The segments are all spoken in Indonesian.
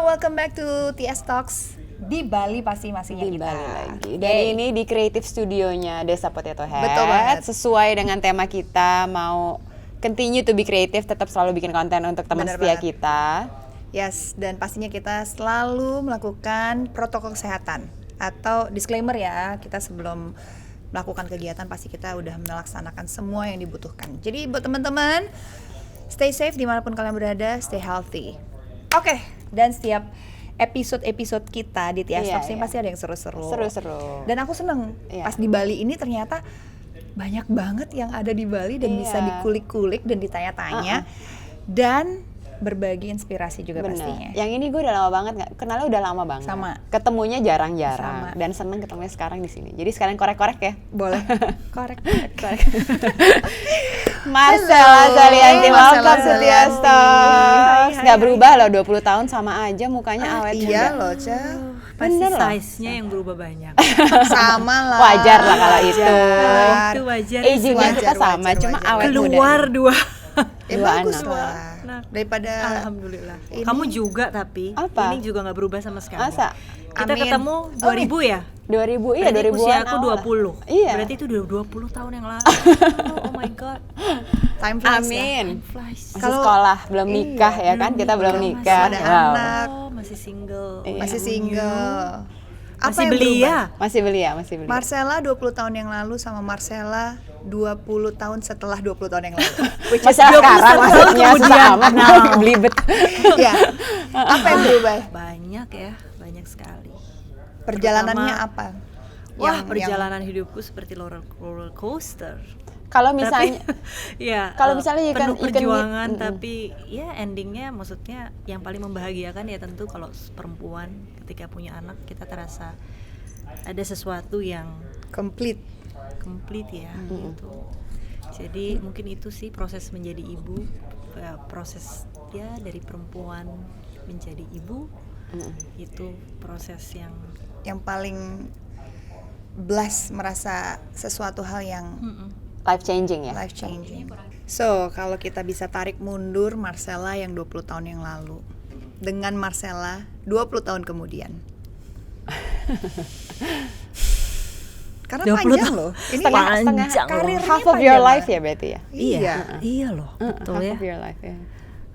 Welcome back to TS Talks. Di Bali pasti masihnya di kita. Bali lagi. Dan ini di Creative Studionya Desa Potato Head. Betul banget. Sesuai dengan tema kita, mau continue to be creative, tetap selalu bikin konten untuk teman Bener setia banget. kita. Yes, dan pastinya kita selalu melakukan protokol kesehatan atau disclaimer ya, kita sebelum melakukan kegiatan pasti kita udah melaksanakan semua yang dibutuhkan. Jadi buat teman-teman, stay safe dimanapun kalian berada, stay healthy. Oke, dan setiap episode kita di TS Talks ini pasti ada yang seru-seru. Seru-seru. Dan aku seneng pas di Bali ini ternyata banyak banget yang ada di Bali dan bisa dikulik-kulik dan ditanya-tanya dan berbagi inspirasi juga. Bener. Pastinya. Yang ini gue udah lama banget, kenalnya udah lama banget. Sama. Ketemunya jarang-jarang dan seneng ketemunya sekarang di sini. Jadi sekalian korek-korek ya. Boleh. korek. Marcella Zalianti, welcome to TS Talks. Hai. Gak berubah loh, 20 tahun sama aja mukanya awet Iya juga. loh, Ca. Pasti Bener loh. size-nya yang berubah banyak. Sama lah. Wajar lah kalau itu. Itu wajar. Agingnya Wajar, kita sama, wajar, cuma wajar. awet Keluar muda. dua. Dua Bagus anak. lah. Daripada Alhamdulillah. Ini- Kamu juga tapi Apa? ini juga nggak berubah sama sekali. Masa? Kita Amin. ketemu 2000 ya? 2000, iya Berarti 2000-an usia aku awal. 20. Iya. Berarti itu udah 20 tahun yang lalu. Oh my god. time flies ya. Amin. Flies. Masih Kalau- sekolah, belum nikah ya kan? Kita belum nikah. Ada Wow. anak. Oh, masih single. Masih single. Masih yang belia. berubah? Masih beli ya, masih beli. Marcella 20 tahun yang lalu sama Marcella 20 tahun setelah 20 tahun yang lalu. Which is Masalah 21 sekarang tahun maksudnya kemudian. susah amat Now. belibet. Ya. Apa yang berubah? Banyak ya, banyak sekali. Perjalanannya Terutama- apa? Wah, perjalanan hidupku seperti roller coaster. Kalau misalnya Ya, Kalau misalnya you penuh can meet- perjuangan, tapi ya endingnya maksudnya yang paling membahagiakan ya tentu kalau perempuan ketika punya anak kita terasa ada sesuatu yang complete. complete ya gitu. Jadi mungkin itu sih proses menjadi ibu, proses ya dari perempuan menjadi ibu itu proses Yang paling blessed, merasa sesuatu hal yang life changing ya. life changing. So, kalau kita bisa tarik mundur Marcella yang 20 tahun yang lalu dengan Marcella 20 tahun kemudian. Karena 20 panjang tahun. loh. Ini Panjang loh. karirnya Half of panjang your lah. life ya berarti ya. Iya. Iya loh, betul Half ya. of your life ya.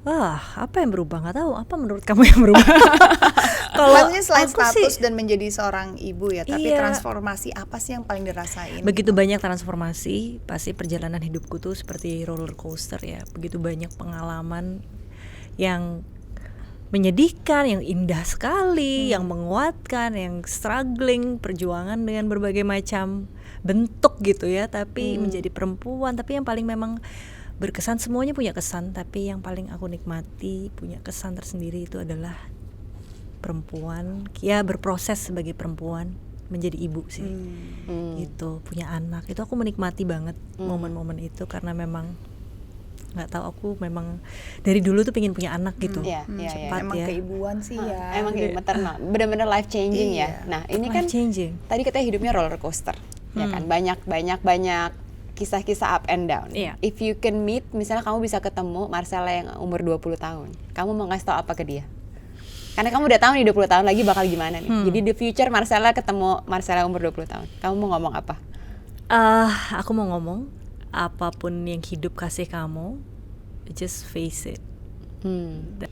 Wah, apa yang berubah? Nggak tahu. Apa menurut kamu yang berubah? Maksudnya selain aku sih- status dan menjadi seorang ibu ya, tapi Iya. transformasi apa sih yang paling dirasain? Begitu banyak transformasi, pasti perjalanan hidupku tuh seperti roller coaster ya. Begitu banyak pengalaman yang menyedihkan, yang indah sekali, yang menguatkan, yang struggling, perjuangan dengan berbagai macam bentuk gitu ya. Tapi menjadi perempuan, tapi yang paling memang berkesan, semuanya punya kesan, tapi yang paling aku nikmati, punya kesan tersendiri itu adalah perempuan, ya berproses sebagai perempuan menjadi ibu sih. Gitu, punya anak. Itu aku menikmati banget momen-momen itu karena memang nggak tahu, aku memang dari dulu tuh pengen punya anak gitu. Iya, iya, iya. Cepat Emang ya. keibuan sih ya. Emang kayak maternal, bener-bener life changing Iya. ya. Nah ini kan Life changing. tadi katanya hidupnya roller coaster, ya kan? Banyak kisah-kisah up and down. Iya. If you can meet, misalnya kamu bisa ketemu Marcella yang umur 20 tahun, kamu mau ngasih tau apa ke dia? Karena kamu udah tahu nih 20 tahun lagi bakal gimana nih. Jadi the future Marcella ketemu Marcella umur 20 tahun. Kamu mau ngomong apa? Aku mau ngomong, apapun yang hidup kasih kamu, just face it.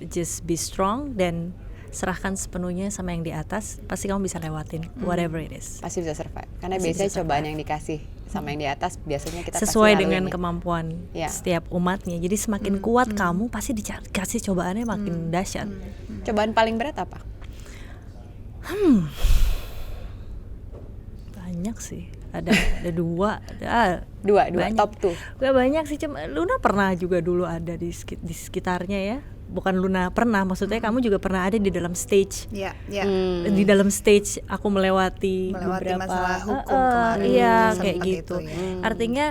Just be strong dan serahkan sepenuhnya sama yang di atas, pasti kamu bisa lewatin whatever it is. Pasti bisa survive. Karena Pasti biasanya bisa cobaan yang dikasih sama yang di atas biasanya kita Sesuai pasti dengan laluin ya. kemampuan Ya. setiap umatnya. Jadi semakin kuat kamu, pasti dikasih cobaannya makin dahsyat. Cobaan paling berat apa? Banyak sih. ada dua, Dua, banyak. top 2. Gak banyak sih, cuma Luna pernah juga dulu ada di sekitarnya ya. Bukan Luna pernah, maksudnya kamu juga pernah ada di dalam stage. Ya, ya. Di dalam stage aku melewati beberapa masalah hukum kemarin. iya Sempet kayak gitu. itu ya. Artinya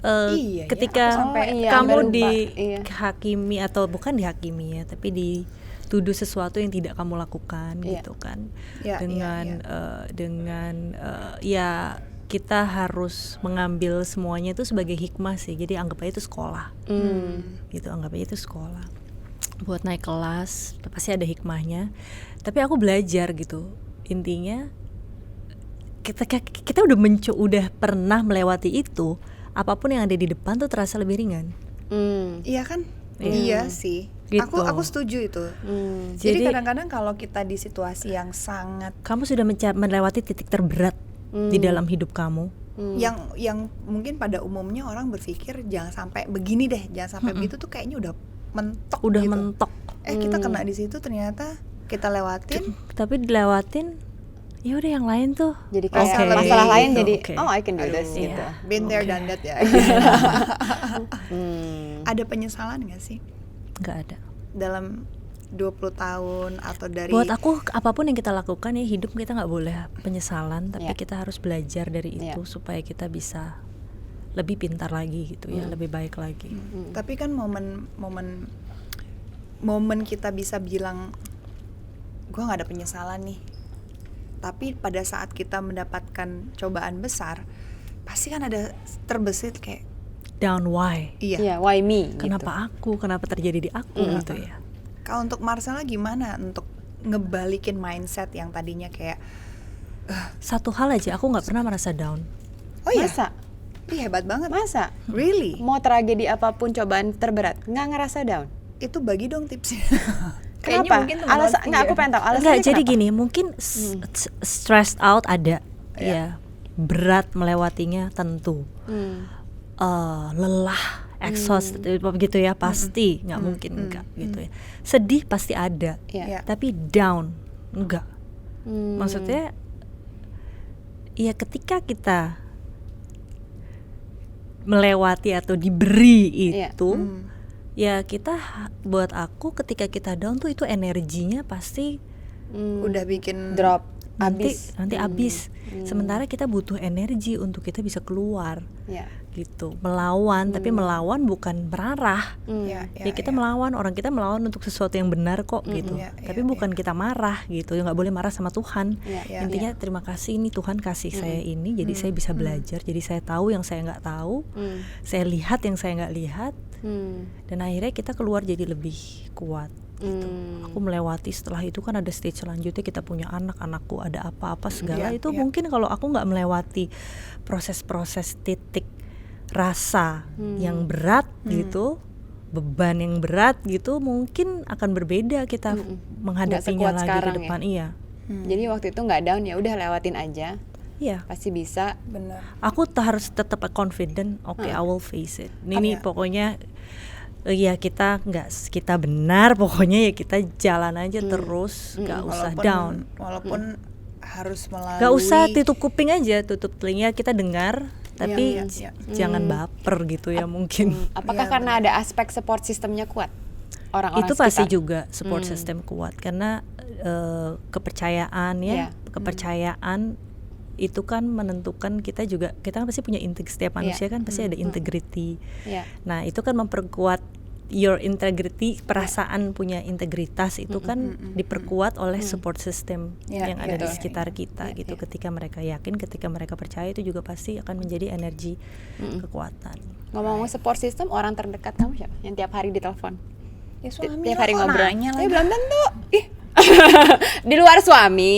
Iya ya, ketika aku sampai kamu sampai lupa. Iya. dihakimi atau bukan dihakimi ya, tapi dituduh sesuatu yang tidak kamu lakukan Iya. gitu kan, Iya, dengan ya kita harus mengambil semuanya itu sebagai hikmah sih. Jadi anggap aja itu sekolah, gitu, anggap aja itu sekolah. Buat naik kelas pasti ada hikmahnya. Tapi aku belajar gitu. Intinya kita udah pernah melewati itu. Apapun yang ada di depan tuh terasa lebih ringan. Iya kan? Iya. Iya sih. Gitu. Aku setuju itu. Jadi kadang-kadang kalau kita di situasi yang sangat Kamu sudah melewati titik terberat di dalam hidup kamu. yang mungkin pada umumnya orang berpikir jangan sampai begini deh, jangan sampai begitu tuh kayaknya udah mentok Udah gitu. mentok. Kita kena di situ, ternyata kita lewatin. Tapi dilewatin, ya udah yang lain tuh. Jadi kayak Oke, masalah lain gitu, jadi oke. oh I can do Aduh, this gitu. Been there done that ya. Ada penyesalan gak sih Nggak ada. dalam 20 tahun atau dari Buat aku apapun yang kita lakukan ya, hidup kita nggak boleh penyesalan, tapi Iya. kita harus belajar dari itu Iya. supaya kita bisa lebih pintar lagi gitu ya, lebih baik lagi. Tapi kan momen kita bisa bilang gue nggak ada penyesalan nih, tapi pada saat kita mendapatkan cobaan besar pasti kan ada terbesit kayak Down why? iya. Iya, why me? Kenapa aku? Kenapa terjadi di aku gitu ya? Kalau untuk Marcella gimana untuk ngebalikin mindset yang tadinya kayak Satu hal aja, aku nggak pernah merasa down. oh iya, Masa? ih hebat banget. Masa? Really? Mau tragedi apapun cobaan terberat, nggak ngerasa down? Itu bagi dong tipsnya. Kenapa? Alasan nggak, aku pengen tahu alasannya. Enggak, jadi kenapa? gini, mungkin stressed out ada, ya, berat melewatinya tentu, lelah, exhaust gitu ya, pasti nggak mungkin enggak gitu ya. Sedih pasti ada, Iya. tapi down enggak. Maksudnya, ya ketika kita melewati atau diberi Iya. itu, ya kita buat aku ketika kita down tuh itu energinya pasti Udah bikin drop nanti abis. habis. Sementara kita butuh energi untuk kita bisa keluar Ya. gitu, melawan. Tapi melawan bukan marah. ya, Ya kita melawan, orang kita melawan untuk sesuatu yang benar kok gitu. Ya, Tapi bukan kita marah gitu. Ya nggak boleh marah sama Tuhan. Ya, Intinya terima kasih ini Tuhan kasih saya ini, jadi saya bisa belajar. Jadi saya tahu yang saya nggak tahu, saya lihat yang saya nggak lihat, dan akhirnya kita keluar jadi lebih kuat. Gitu. Aku melewati, setelah itu kan ada stage selanjutnya, kita punya anakku ada apa-apa segala itu. Mungkin kalau aku nggak melewati proses-proses titik rasa yang berat gitu, beban yang berat gitu, mungkin akan berbeda kita menghadapinya sekuat lagi sekarang ke depan. Iya. Jadi waktu itu nggak down, ya udah lewatin aja, Iya. pasti bisa. benar. Aku harus tetap confident. Oke, I will face it. Ini pokoknya ya kita benar, pokoknya ya kita jalan aja terus, nggak usah down. Walaupun harus melalui. Gak usah tutup kuping aja, tutup telinga, kita dengar, tapi Iya. jangan baper gitu ya mungkin. Apakah karena ada aspek support sistemnya kuat? Orang-orang Itu pasti sekitar? juga support system kuat, karena kepercayaan ya, Iya. kepercayaan itu kan menentukan kita kan pasti punya setiap manusia kan pasti ada integrity. Iya. Nah itu kan memperkuat your integrity, perasaan punya integritas itu kan diperkuat oleh support system Iya, yang ada di betul. sekitar kita gitu. Ketika mereka yakin, ketika mereka percaya, itu juga pasti akan menjadi energi kekuatan. Ngomong-ngomong support system, orang terdekat kamu siapa? Yang tiap hari ditelepon? Ya suami Tiap lah, hari kok ngobrol. nanya Tapi lagi. belum tentu. Ih. Di luar suami.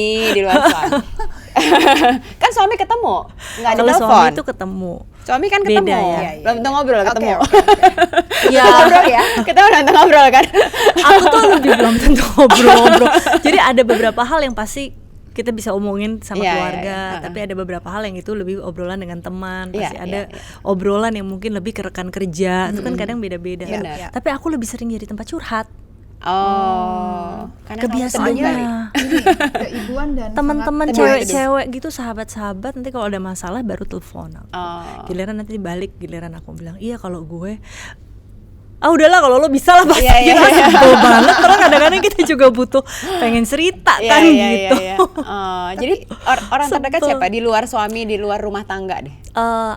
Kan suami ketemu, nggak ada Kalau telepon. suami itu ketemu. Suami kan ketemu, Beda ya. Iya, belum tentu ngobrol, ketemu. Oke. Ya, Ngobrol ya, kita udah tentu ngobrol kan. aku tuh lebih belum tentu ngobrol-ngobrol. Jadi ada beberapa hal yang pasti kita bisa omongin sama Iya, keluarga, iya, iya. tapi ada beberapa hal yang itu lebih obrolan dengan teman. Iya, Pasti ada iya, iya. obrolan yang mungkin lebih ke rekan kerja, itu kan kadang beda-beda. Benar. Tapi aku lebih sering jadi tempat curhat. Oh, karena kamu teduh Kebiasaannya, kali. ini keibuan dan teman-teman sangat cewek-cewek gitu, sahabat-sahabat, nanti kalau ada masalah baru telepon aku. Oh. Giliran nanti balik, giliran aku bilang iya kalau gue udahlah kalau lo bisa lah pasti. Iya, Kita sebel banget, karena kadang-kadang kita juga butuh pengen cerita kan gitu. Oh, jadi orang terdekat Sebel. siapa di luar suami, di luar rumah tangga deh?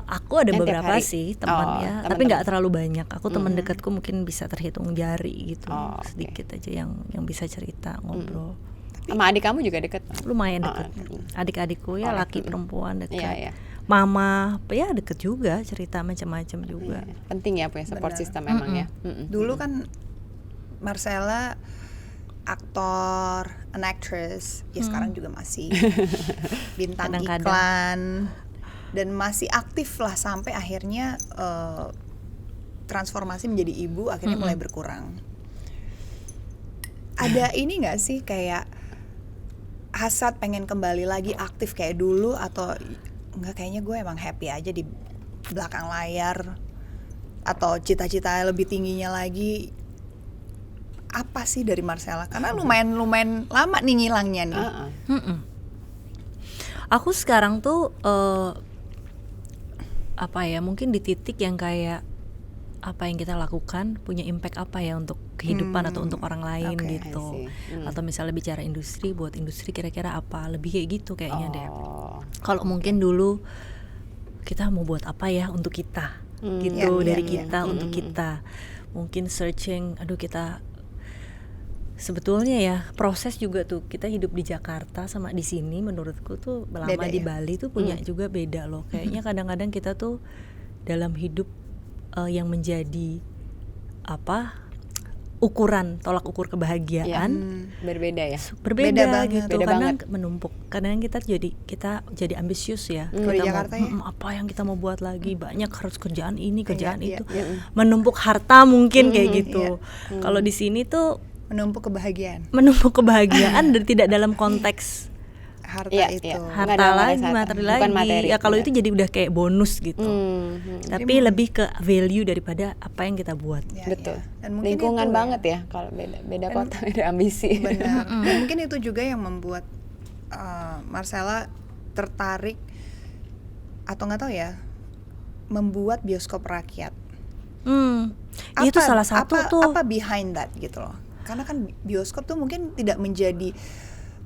Aku ada Yang tiap beberapa hari? sih teman ya, Oh, tapi teman-teman. nggak terlalu banyak. Aku teman dekatku mungkin bisa terhitung jari gitu, Oh, oke. sedikit aja yang bisa cerita ngobrol. Sama adik kamu juga deket? Lumayan Oh, deket. Adik-adikku ya Oh, laki perempuan dekat. Iya, iya. Mama ya deket juga, cerita macam-macam juga. Penting ya punya support Benar. system emang ya. Dulu kan Marcella aktor, an actress, ya sekarang juga masih bintang Kadang-kadang. iklan dan masih aktif lah sampai akhirnya transformasi menjadi ibu akhirnya mulai berkurang. Ada ini nggak sih kayak hasrat pengen kembali lagi aktif kayak dulu atau nggak, kayaknya gue emang happy aja di belakang layar, atau cita-cita lebih tingginya lagi apa sih dari Marcella? Karena lumayan lama nih ngilangnya nih. Aku sekarang tuh apa ya, mungkin di titik yang kayak apa yang kita lakukan punya impact apa ya untuk kehidupan atau untuk orang lain Oke, gitu. I see. Atau misalnya bicara industri, buat industri kira-kira apa, lebih kayak gitu kayaknya deh. Oh. Kalau mungkin dulu kita mau buat apa ya untuk kita gitu, Iya, dari iya, kita untuk kita. Mungkin searching, aduh kita sebetulnya ya proses juga tuh, kita hidup di Jakarta sama di sini menurutku tuh lama Beda di ya? Bali tuh punya juga beda loh. Kayaknya kadang-kadang kita tuh dalam hidup yang menjadi apa ukuran, tolak ukur kebahagiaan Berbeda ya. berbeda Beda banget. gitu. Beda Kadang banget. menumpuk, kadang kita jadi ambisius ya. Kalau di Kita Jakarta mau ya? apa yang kita mau buat lagi, banyak harus kerjaan ini, kerjaan Iya, itu, menumpuk harta mungkin kayak gitu. iya. Kalau di sini tuh Menumpuk kebahagiaan, menumpuk kebahagiaan dan tidak dalam konteks harta Iya, itu. iya. harta Nggak dalam lagi, konteks harta. materi Bukan lagi. materi, Ya kalau benar. itu jadi udah kayak bonus gitu. Tapi Jadi lebih ke value daripada apa yang kita buat. Ya, Betul. ya. Dan mungkin Lingkungan itu banget ya kalau beda kota, beda ambisi. Benar. Dan mungkin itu juga yang membuat Marcella tertarik atau nggak tahu ya, membuat bioskop rakyat. Itu salah satu tuh. Apa behind that gitu loh. Karena kan bioskop tuh mungkin tidak menjadi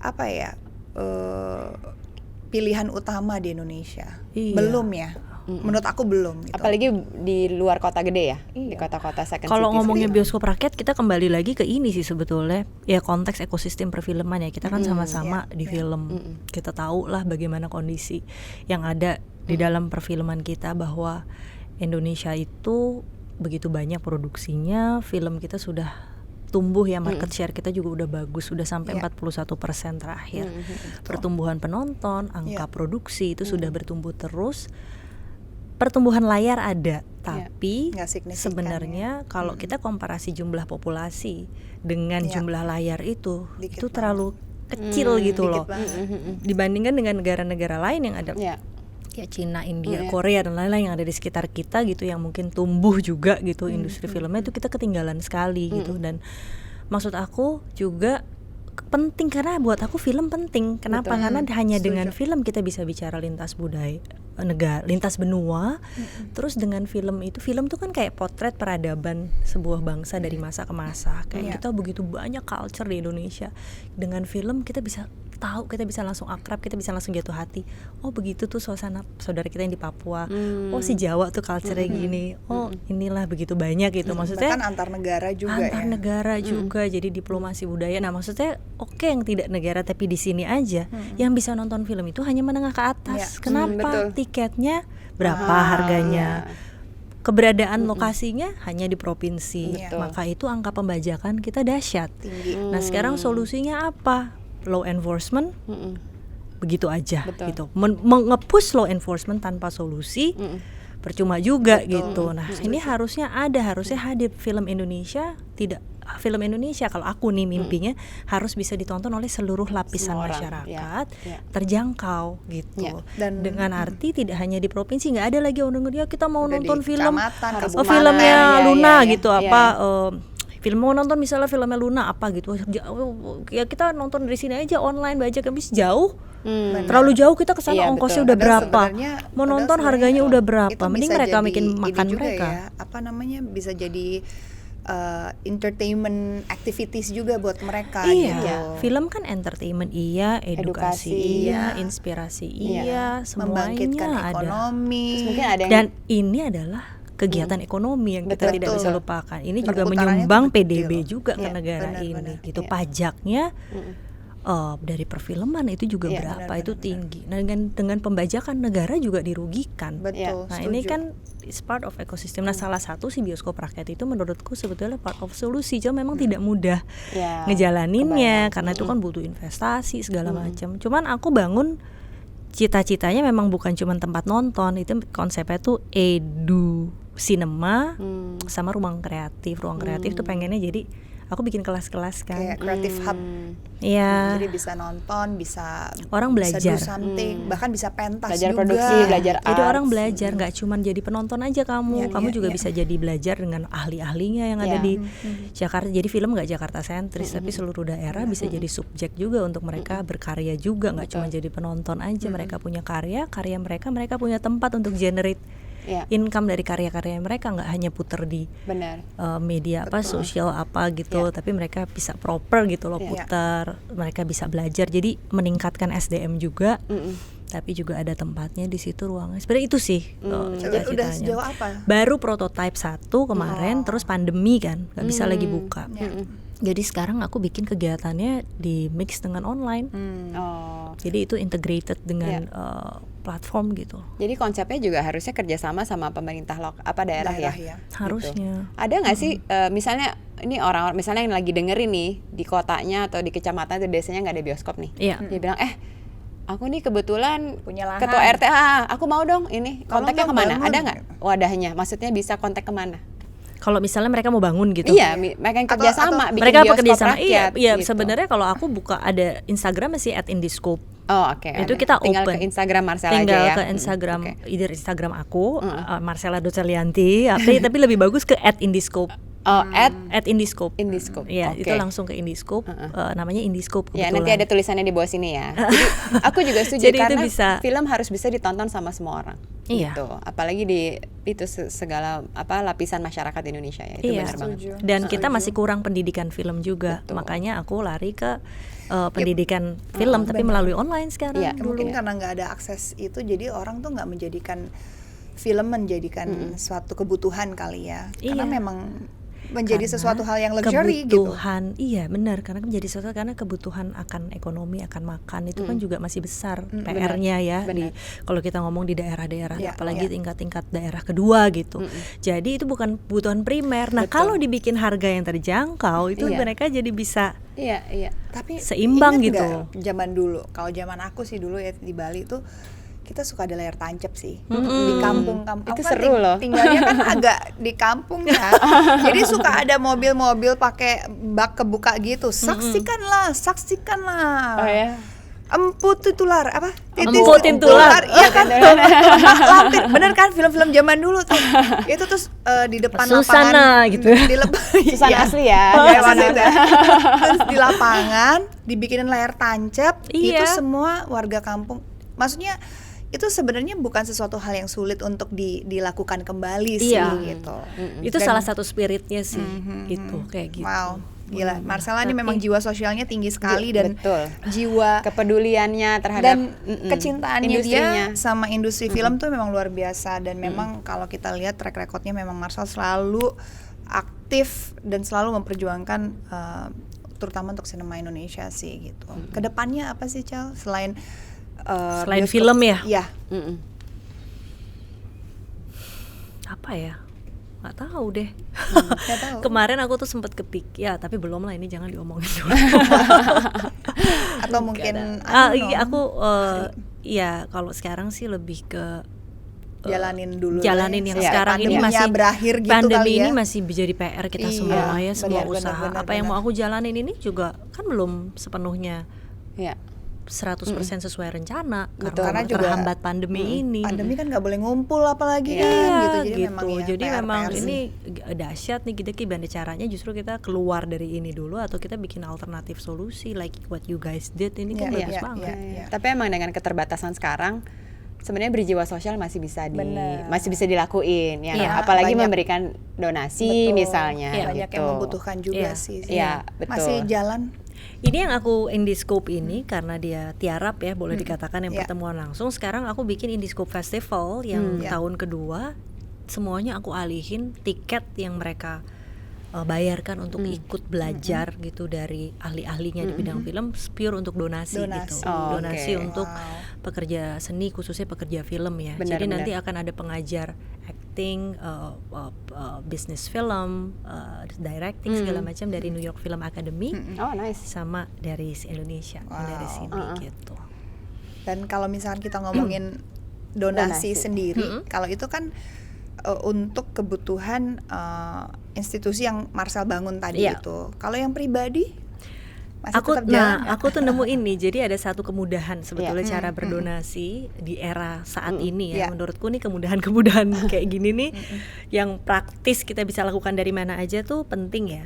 apa ya, pilihan utama di Indonesia. Iya. Belum ya. Menurut aku belum gitu. Apalagi di luar kota gede ya, di kota-kota second Kalau city ngomongnya seperti itu. bioskop rakyat, kita kembali lagi ke ini sih sebetulnya, ya konteks ekosistem perfilman ya. Kita kan sama-sama di film, kita tahu lah bagaimana kondisi yang ada di dalam perfilman kita, bahwa Indonesia itu begitu banyak produksinya, film kita sudah tumbuh ya, market share kita juga udah bagus, sudah sampai 41% terakhir. Pertumbuhan penonton, angka produksi itu sudah bertumbuh terus. Pertumbuhan layar ada, tapi Nggak signifikan sebenarnya kalau kita komparasi jumlah populasi dengan jumlah layar itu Dikit terlalu kecil gitu loh. banget. Dibandingkan dengan negara-negara lain yang ada Ya. ya Cina, India, Korea dan lain-lain yang ada di sekitar kita gitu, yang mungkin tumbuh juga gitu industri filmnya, itu kita ketinggalan sekali gitu. Dan maksud aku juga penting, karena buat aku film penting. Kenapa? Karena hanya dengan film kita bisa bicara lintas budaya negara, lintas benua. Terus dengan film itu, film tuh kan kayak potret peradaban sebuah bangsa dari masa ke masa. Kayak kita begitu banyak culture di Indonesia. Dengan film kita bisa tahu, kita bisa langsung akrab, kita bisa langsung jatuh hati. Oh begitu tuh suasana saudara kita yang di Papua. Oh si Jawa tuh culture-nya gini. Oh inilah begitu banyak gitu. Maksudnya Bahkan antar negara juga antar ya. negara juga, jadi diplomasi budaya. Nah maksudnya oke, yang tidak negara tapi di sini aja yang bisa nonton film itu hanya menengah ke atas. Kenapa? betul. Tiketnya berapa harganya? Keberadaan lokasinya hanya di provinsi. Betul. Maka itu angka pembajakan kita dahsyat. Tinggi. Nah sekarang solusinya apa? Law enforcement begitu aja gitu. Nge-push law enforcement tanpa solusi percuma juga gitu. Nah ini harusnya hadir film Indonesia. Film Indonesia kalau aku nih mimpinya harus bisa ditonton oleh seluruh lapisan Semua orang, masyarakat, ya. terjangkau gitu. Ya. Dan dengan arti tidak hanya di provinsi, nggak ada lagi orang ya kita mau Udah nonton di film kecamatan, Harus kabupaten. filmnya ya, Luna ya, gitu, ya. apa film mau nonton misalnya filmnya Luna apa gitu, ya kita nonton dari sini aja online aja, habis jauh. Terlalu jauh kita kesana, Iya, ongkosnya betul. udah berapa, Sebenarnya, mau padahal nonton sebenarnya harganya udah berapa, itu mending bisa mereka jadi bikin ini makan juga mereka. ya, apa namanya, bisa jadi entertainment activities juga buat mereka Iya, gitu. film kan entertainment iya, edukasi Edukasi, iya, iya. inspirasi Iya. iya, semuanya Membangkitkan ada. ekonomi. Terus mungkin ada yang Dan ini adalah kegiatan ekonomi yang kita Betul. tidak bisa lupakan. Ini juga Perputarannya menyumbang tuh kecil. PDB juga ke Iya, negara benar-benar. ini. Gitu Iya. pajaknya dari perfilman itu juga Iya, berapa, benar-benar. itu tinggi. Nah dengan pembajakan negara juga dirugikan. Betul. Nah setuju. ini kan it's part of ekosistem. Nah salah satu si bioskop rakyat itu menurutku sebetulnya part of solusi. Cuma memang tidak mudah ya, ngejalaninnya kebayang. karena itu kan butuh investasi segala macam. Cuman aku bangun cita-citanya memang bukan cuma tempat nonton, itu konsepnya tuh edu cinema sama ruang kreatif. Ruang kreatif tuh pengennya jadi aku bikin kelas-kelas kan. kayak creative hub. Iya. Jadi bisa nonton, bisa Orang bisa belajar. do something, bahkan bisa pentas Belajar juga. produksi, belajar Jadi arts. orang belajar nggak cuma jadi penonton aja kamu, Iya, juga iya. bisa jadi belajar dengan ahli-ahlinya yang ada Iya. di Jakarta. Jadi film nggak Jakarta sentris, tapi seluruh daerah bisa jadi subjek juga untuk mereka berkarya juga, nggak cuma jadi penonton aja. Mereka punya karya mereka punya tempat untuk generate Iya, income dari karya-karya mereka, nggak hanya puter di benar. media apa sosial apa gitu, tapi mereka bisa proper gitu loh Iya. putar, mereka bisa belajar, jadi meningkatkan SDM juga. Tapi juga ada tempatnya di situ ruangnya. Sebenarnya itu sih Udah cita-citanya. sejauh apa? Baru prototype 1 kemarin, terus pandemi kan, nggak bisa lagi buka. Ya. Jadi sekarang aku bikin kegiatannya di mix dengan online. Oh, Jadi itu integrated dengan platform gitu. jadi konsepnya juga harusnya kerjasama sama pemerintah daerah Daerah ya. ya. Harusnya. Ada nggak sih misalnya ini orang misalnya yang lagi dengerin nih di kotanya atau di kecamatan atau desanya nggak ada bioskop nih, Iya. dia bilang aku nih kebetulan Punya lahan. ketua RT, aku mau dong ini, Tolong kontaknya dong kemana? bangun. Ada nggak wadahnya? Maksudnya bisa kontak kemana? Kalau misalnya mereka mau bangun gitu. Iya, mereka yang Atau- kerjasama bikin Mereka bioskop bekerja sama. rakyat. Iya, gitu. sebenarnya kalau aku buka ada Instagram masih @indiscope. Oh oke. Itu ada. kita tinggal open. ke Instagram Marcella Tinggal aja ya. ke Instagram, Oke. either Instagram aku, Marcella.Celianti, tapi lebih bagus ke @indiscope. Oh, @indiscope. Indiscope. Iya, Oke. itu langsung ke Indiscope. Namanya Indiscope Ya kebetulan. nanti ada tulisannya di bawah sini ya. Jadi aku juga setuju Jadi itu karena bisa- film harus bisa ditonton sama semua orang. Iya. Gitu. Apalagi di itu segala lapisan masyarakat Indonesia ya. Itu Iya. benar banget. Setuju. Dan kita masih kurang pendidikan film juga. Betul. Makanya aku lari ke pendidikan film tapi melalui online sekarang Iya, dulu. Mungkin karena nggak ada akses itu, jadi orang tuh nggak menjadikan film menjadikan suatu kebutuhan kali ya. Karena Iya. memang menjadi Karena sesuatu hal yang luxury gitu. kebutuhan, iya benar, karena menjadi sesuatu, karena kebutuhan akan ekonomi, akan makan itu kan juga masih besar PR-nya ya. Kalau kita ngomong di daerah-daerah, Ya, apalagi ya. tingkat-tingkat daerah kedua gitu. Jadi itu bukan kebutuhan primer. Nah kalau dibikin harga yang terjangkau itu Iya. mereka jadi bisa Iya, iya. Tapi seimbang ingat gitu. nggak zaman dulu, kalau zaman aku sih dulu ya di Bali tuh kita suka ada layar tancap sih di kampung-kampung. Itu Aku kan seru loh. Tinggalnya kan agak di kampung ya. Jadi suka ada mobil-mobil pakai bak kebuka gitu. Saksikanlah. Oh ya. Empu tular apa? Emputin tular. Iya kan? Lampir. Bener kan film-film zaman dulu tuh. Itu terus di depan Susana lapangan gitu. Di Susana iya. asli ya. Iya, maksudnya. Terus di lapangan dibikinin layar tancap, Iya. itu semua warga kampung. Maksudnya itu sebenarnya bukan sesuatu hal yang sulit untuk dilakukan kembali sih Iya. gitu. Itu Dan- salah satu spiritnya sih, itu kayak gitu. Wow, gila. Marcella ini memang jiwa sosialnya tinggi sekali dan Betul. jiwa Kepeduliannya terhadap dan kecintaannya industrinya. dia sama industri film tuh memang luar biasa. Dan memang kalau kita lihat track recordnya memang Marcel selalu aktif dan selalu memperjuangkan terutama untuk sinema Indonesia sih gitu. Kedepannya apa sih Cal selain Selain bioskop? film ya? Iya. Mm-mm. Apa ya? Nggak tahu deh. Nggak tahu. Kemarin aku tuh sempat ya, tapi belum lah, ini jangan diomongin dulu. Atau mungkin Iya, aku ya kalau sekarang sih lebih ke jalanin dulu jalanin lah ya. yang Iya, sekarang ini pandeminya masih berakhir gitu pandemi kali ya. ini masih jadi PR kita Iya, semua ya, semua benar, usaha. benar, Apa yang mau aku jalanin ini juga kan belum sepenuhnya Iya. 100% sesuai rencana Betul. Karena juga terhambat pandemi ini. Pandemi kan nggak boleh ngumpul apalagi Iya, kan gitu. Jadi ya, memang PR sih. ini dahsyat nih, kita gimana caranya justru kita keluar dari ini dulu atau kita bikin alternatif solusi like what you guys did ini kan Iya, bagus iya, banget. iya. Tapi emang dengan keterbatasan sekarang sebenarnya berjiwa sosial masih bisa Bener. masih bisa dilakuin ya. Iya, apalagi banyak. memberikan donasi Betul. misalnya banyak gitu. yang membutuhkan juga Iya. sih. Iya, betul. Masih jalan. Ini yang aku Indiscope ini karena dia tiarap ya, boleh dikatakan yang Iya. pertemuan langsung. Sekarang aku bikin Indiscope Festival yang Iya. tahun kedua, semuanya aku alihin tiket yang mereka bayarkan untuk ikut belajar gitu dari ahli-ahlinya di bidang film, pure untuk donasi Donasi. gitu. Oh, Donasi oke. untuk Wow. pekerja seni, khususnya pekerja film ya. Benar, Jadi benar. nanti akan ada pengajar acting, business film, directing segala macam dari New York Film Academy, Oh, nice. sama dari Indonesia, dari Wow. sini gitu. Dan kalau misalkan kita ngomongin donasi Donasi. sendiri, kalau itu kan untuk kebutuhan institusi yang Marcel bangun tadi Iya. itu. Kalau yang pribadi masih Aku tetap jalan nggak? aku tuh nemu ini. Jadi ada satu kemudahan sebetulnya Iya. cara berdonasi di era saat ini ya. Iya. Menurutku nih kemudahan-kemudahan kayak gini nih yang praktis kita bisa lakukan dari mana aja tuh penting ya.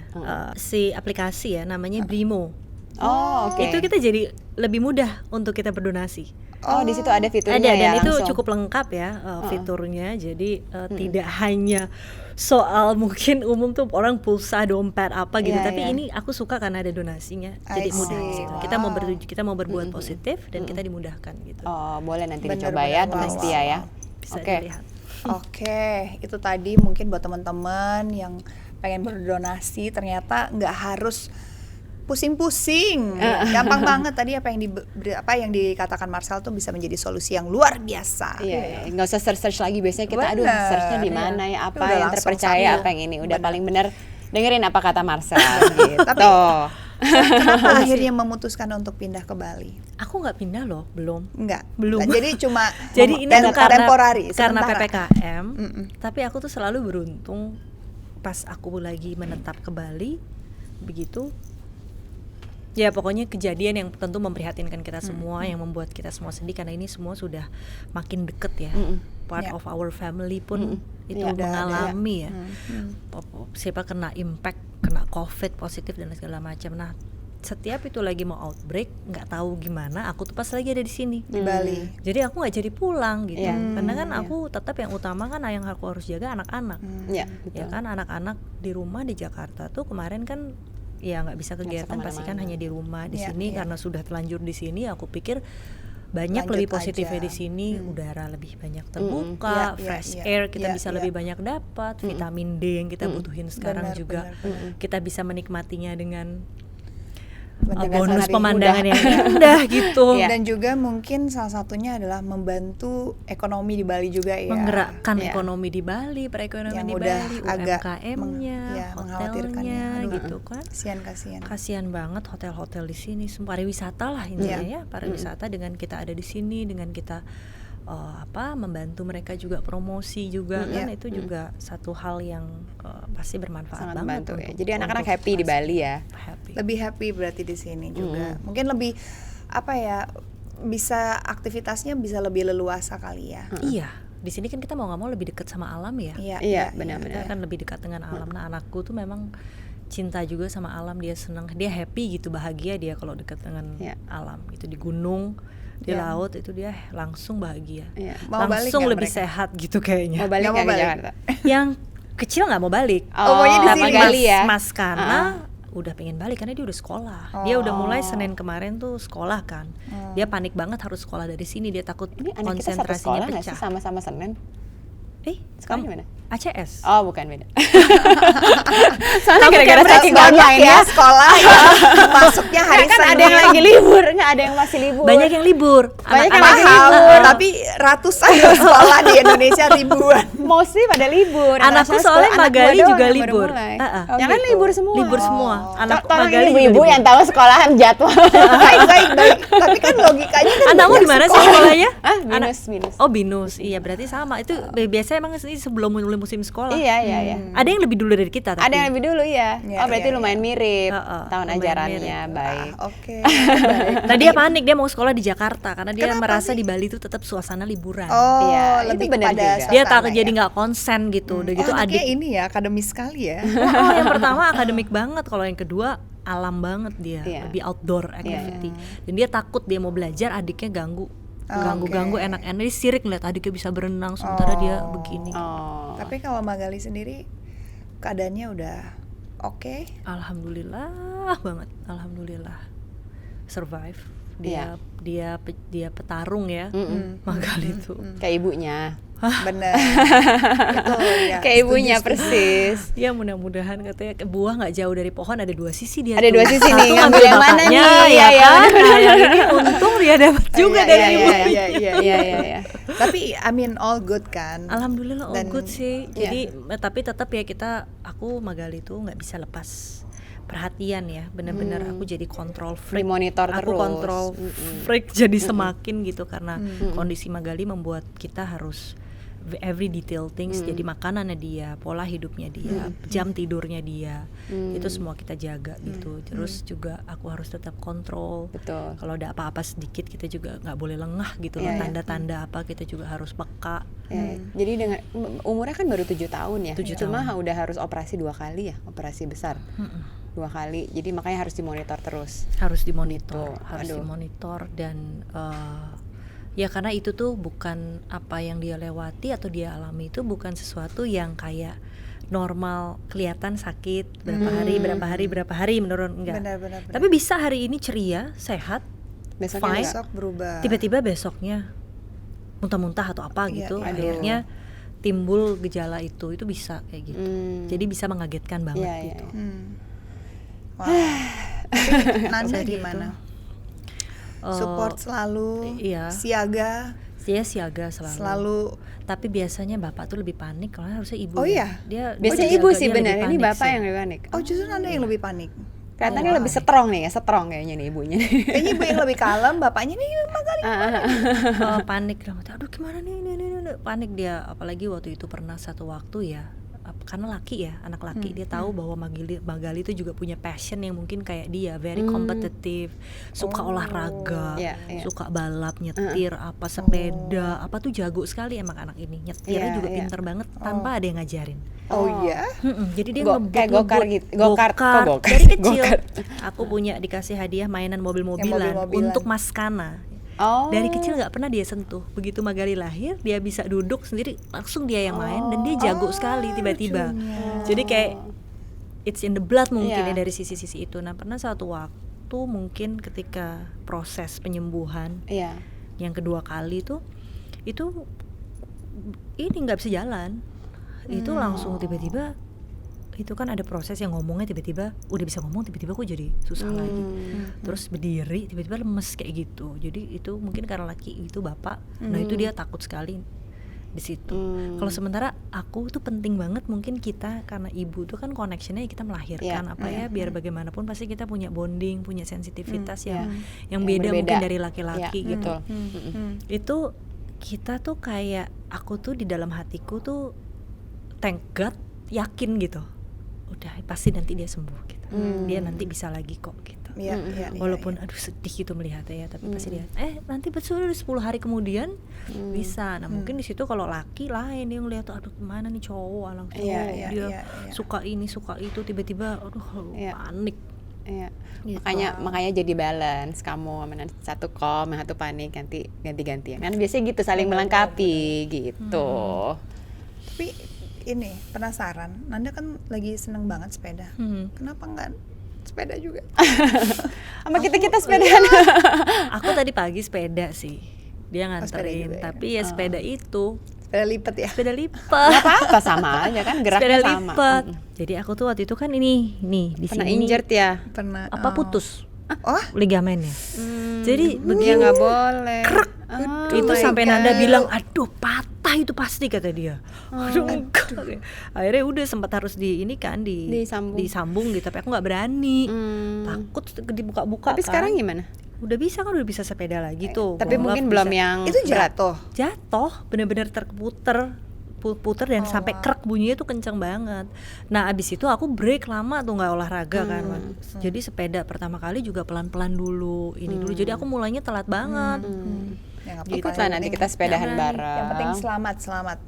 Si aplikasi ya namanya Brimo. Oh, oke. Itu kita jadi lebih mudah untuk kita berdonasi. Oh, di situ ada fiturnya Ada, ya dan itu langsung. cukup lengkap ya fiturnya. Jadi tidak hanya soal mungkin umum tuh orang pulsa, dompet apa gitu, Iya, tapi iya. ini aku suka karena ada donasinya. Jadi I mudah see. di situ. Kita mau berbuat positif dan kita dimudahkan gitu. Oh, boleh nanti Bener, dicoba ya bener. teman Wow, setia ya. Bisa Oke. dilihat. Oke, itu tadi mungkin buat teman-teman yang pengen berdonasi ternyata nggak harus pusing-pusing, gampang banget tadi apa yang dikatakan Marcel tuh bisa menjadi solusi yang luar biasa. Iya, nggak usah search lagi. Biasanya kita aduh Bener. searchnya di mana ya, apa Udah yang langsung terpercaya, sambil. apa yang ini. Udah Bener. paling bener dengerin apa kata Marcel gitu. Tapi- Kenapa akhirnya memutuskan untuk pindah ke Bali? Aku nggak pindah loh, belum. Enggak. Belum. Nah, jadi cuma Jadi ini tuh karena temporary, karena sementara. PPKM. Tapi aku tuh selalu beruntung pas aku lagi menetap ke Bali begitu. Ya pokoknya kejadian yang tentu memprihatinkan kita semua, yang membuat kita semua sedih karena ini semua sudah makin deket ya. Part Ya. of our family pun itu Ya, mengalami ya. Siapa kena impact, kena COVID positif dan segala macam. Nah, setiap itu lagi mau outbreak, nggak tahu gimana, aku tuh pas lagi ada di sini di Bali. jadi aku nggak jadi pulang gitu. Iya. Karena kan aku tetap yang utama kan yang aku harus jaga anak-anak. Iya, Ya betul. kan anak-anak di rumah di Jakarta tuh kemarin kan ya nggak bisa kegiatan, pasti kan kemana-mana. hanya di rumah di Iya, sini iya. karena sudah terlanjur di sini. Aku pikir banyak Lanjut lebih positifnya aja. di sini, udara lebih banyak Iya, terbuka, iya, fresh iya, air kita iya, bisa iya. lebih banyak dapat, vitamin D yang kita butuhin sekarang Benar, juga benar, kita bisa menikmatinya dengan Dengan bonus sangat pemandangan yang indah gitu. Iya. Dan juga mungkin salah satunya adalah membantu ekonomi di Bali juga ya. Menggerakkan Iya. ekonomi di Bali, perekonomian Yang di udah Bali, agak UMKM-nya, mengkhawatirkan ya. hotelnya Aduh, gitu kan. Kasihan. Kasihan banget hotel-hotel di sini, semua pariwisata lah intinya Iya. ya, pariwisata dengan kita ada di sini, dengan kita membantu mereka juga promosi juga kan, itu juga satu hal yang pasti bermanfaat Sangat banget membantu ya. untuk- Jadi anak-anak untuk happy di Bali ya. happy. Lebih happy berarti di sini juga. Mungkin lebih apa ya? Bisa aktivitasnya bisa lebih leluasa kali ya. Iya, di sini kan kita mau nggak mau lebih dekat sama alam ya. Iya, benar-benar. Kita kan lebih dekat dengan alam. Nah, anakku tuh memang cinta juga sama alam, dia senang, dia happy gitu, bahagia dia kalau dekat dengan Iya. alam gitu, di gunung, di Iya. laut itu dia langsung bahagia. Iya. Mau balik Langsung nggak lebih mereka? sehat gitu kayaknya. Mau balik Nggak mau nggak ke balik. Jakarta? Yang kecil nggak mau balik. Oh, maunya di tapi sini. Bali ya. Mas Kana udah pengen balik karena dia udah sekolah. Dia udah mulai Senin kemarin tuh sekolah kan. Dia panik banget harus sekolah dari sini, dia takut Ini anak kita satu konsentrasinya sekolah nggak sih pecah. sama-sama Senin? kamu Sekolah di mana? ACS. Oh, bukan, beda. Soalnya Kamu gara-gara kayak saking banyak online ya ya. sekolah ya. Masuknya hari Kan ada yang Senin. lagi libur, nggak ada yang masih libur. Banyak yang libur. Banyak yang Anak-anak lagi Paham, libur. tapi ratusan loh sekolah di Indonesia ribuan. Mostly pada libur. Anakku International soalnya school, anak Magali gua doang juga yang baru libur. mulai. Ah, Oh, Yang kan gitu. libur semua. libur semua. Anak Tolong Magali ini juga ibu-ibu libur. yang tahu sekolahan jadwal. Baik. Tapi kan logikanya kan Anakmu banyak di mana sih sekolah. sekolahnya? Ah, minus. Oh binus, iya berarti sama. Itu biasanya emang ini sebelum mulai musim sekolah. Iya. Ada yang lebih dulu dari kita tapi. Ada yang lebih dulu ya. Iya, Oh, berarti iya, lumayan mirip tahun lumayan ajarannya. mirip. Baik. Oke, baik. Nah dia panik, dia mau sekolah di Jakarta karena dia Kenapa merasa sih? di Bali itu tetap suasana liburan. Oh, Iya, lebih itu benar kepada juga. Dia suasana tak jadi ya? nggak konsen gitu. Udah gitu anaknya adik. ini ya akademis sekali ya. Oh, yang pertama akademik banget, kalau yang kedua alam banget dia, Iya. lebih outdoor activity. Dan dia takut dia mau belajar adiknya ganggu. Ganggu enak-enak, dia sirik ngeliat adiknya bisa berenang sementara dia begini. Oh. Tapi kalau Magali sendiri keadaannya udah oke? Alhamdulillah banget, alhamdulillah survive. Iya. Dia petarung ya, Magali itu. Kayak ibunya. Bener. Betul ya. Kayak ibunya persis. Ya mudah-mudahan katanya buah nggak jauh dari pohon, ada dua sisi dia. Ada tuh. dua sisi nih, Satu ngambil yang mana bapaknya, nih? ya Iya, kan? Nah, yang ini untung dia dapat juga dari ibu. Iya. Tapi I mean all good kan? Alhamdulillah all Dan- good sih. iya. Jadi tapi tetap ya aku Magali tuh nggak bisa lepas perhatian ya, benar-benar aku jadi kontrol freak. Dimonitor Aku terus. kontrol freak jadi semakin gitu karena kondisi Magali membuat kita harus every detail things, jadi makanannya dia, pola hidupnya dia, jam tidurnya dia, itu semua kita jaga gitu. Terus juga aku harus tetap kontrol. Betul. Kalau ada apa-apa sedikit kita juga nggak boleh lengah gitu loh. Iya, iya. Tanda-tanda apa kita juga harus peka. Ya, jadi dengan umurnya kan baru 7 tahun ya. 7 Cuma udah harus operasi 2 kali ya, operasi besar. 2 kali. Jadi makanya harus dimonitor terus. Harus dimonitor, Gitu. harus Aduh. dimonitor dan ya karena itu tuh bukan apa yang dia lewati atau dia alami, itu bukan sesuatu yang kayak normal kelihatan sakit berapa hari menurun, enggak. Benar. Tapi bisa hari ini ceria, sehat, Besoknya fine, enggak. Besok berubah. tiba-tiba besoknya muntah-muntah atau apa Iya, gitu, iya. akhirnya timbul gejala itu bisa kayak gitu. Jadi bisa mengagetkan banget Iya, iya, gitu. iya. Wow. Tapi Nanda Jadi gimana? Eh, Support selalu, iya. siaga, Dia siaga selalu. Tapi biasanya bapak tuh lebih panik, kalau harusnya ibu. Oh ya. iya? Dia Biasanya dia ibu agak- sih dia lebih benar. Ini panik bapak sih. yang lebih panik. Oh justru Nanda yang lebih panik. Kelihatannya lebih strong nih ya, strong kayaknya nih ibunya. Kayaknya ibu yang lebih kalem, bapaknya nih Magali. Panik lah, aduh gimana nih, panik dia. Apalagi waktu itu pernah satu waktu ya, karena laki ya, anak laki, dia tahu bahwa Magali itu juga punya passion yang mungkin kayak dia, very competitive, suka olahraga, Iya, iya. suka balap, nyetir, apa sepeda, apa tuh jago sekali emang anak ini, nyetirnya Iya, juga iya. pinter banget tanpa ada yang ngajarin. Oh iya. Jadi dia Kayak go-kart gitu. Go-kart, kok go-kart? dari kecil. Go-kart. Aku punya dikasih hadiah mainan mobil-mobilan mobil-mobilan. untuk Maskana. Oh. Dari kecil nggak pernah dia sentuh. Begitu Magali lahir, dia bisa duduk sendiri, langsung dia yang main dan dia jago sekali tiba-tiba. Jadi kayak it's in the blood mungkin Iya. ya dari sisi-sisi itu. Nah pernah suatu waktu mungkin ketika proses penyembuhan Iya. yang kedua kali tuh, itu ini nggak bisa jalan. Itu langsung tiba-tiba, itu kan ada proses yang ngomongnya tiba-tiba udah bisa ngomong, tiba-tiba kok jadi susah lagi. Terus berdiri tiba-tiba lemes kayak gitu. Jadi itu mungkin karena laki itu bapak. Nah itu dia takut sekali di situ. Kalau sementara aku tuh penting banget mungkin kita, karena ibu tuh kan connectionnya kita melahirkan Iya, apa ya, biar bagaimanapun pasti kita punya bonding, punya sensitivitas yang Yang beda berbeda. mungkin dari laki-laki Iya, gitu. betul. Itu kita tuh kayak, aku tuh di dalam hatiku tuh thank God, yakin gitu, udah pasti nanti dia sembuh gitu, dia nanti bisa lagi kok gitu. Iya, iya, Walaupun aduh sedih gitu melihatnya ya, tapi pasti dia nanti betul 10 hari kemudian bisa. Nah mungkin di situ kalau laki lain, dia ngeliat aduh kemana nih cowok, langsung Iya, dia iya. suka ini suka itu, tiba-tiba aduh Iya. panik. Iya. Gitu. Makanya jadi balance kamu sama satu yang satu panik, nanti ganti-gantian. Kan biasanya gitu, saling melengkapi gitu. Tapi ini penasaran, Nanda kan lagi seneng banget sepeda. Kenapa nggak sepeda juga? Sama kita sepedaan. Aku tadi pagi sepeda sih, dia sepeda nganterin, juga ya? tapi ya sepeda itu Sepeda lipat ya? sepeda lipat. Gak apa-apa, sama aja kan, geraknya Sepeda sama. lipat. Jadi aku tuh waktu itu kan ini nih di Pernah sini injured ya? Pernah. apa putus Oh, ligamennya. Jadi Dia begitu nggak boleh. itu my sampai God. Nanda bilang, aduh patah itu pasti, kata dia. Aduh enggak. Akhirnya udah sempat harus ini kan Disambung. disambung gitu, tapi aku nggak berani. Takut dibuka-buka. Tapi kan. sekarang gimana? udah bisa sepeda lagi tuh. Tapi Golf mungkin bisa. belum yang Itu berat. Jatuh bener-bener puter dan sampai krek, bunyinya tuh kenceng banget. Nah abis itu aku break lama tuh nggak olahraga kan. Jadi sepeda pertama kali juga pelan-pelan dulu, ini dulu. Jadi aku mulainya telat banget. Ya, nggak Ikut apa-apa. lah nanti kita sepedahan Jangan. bareng. Yang penting selamat.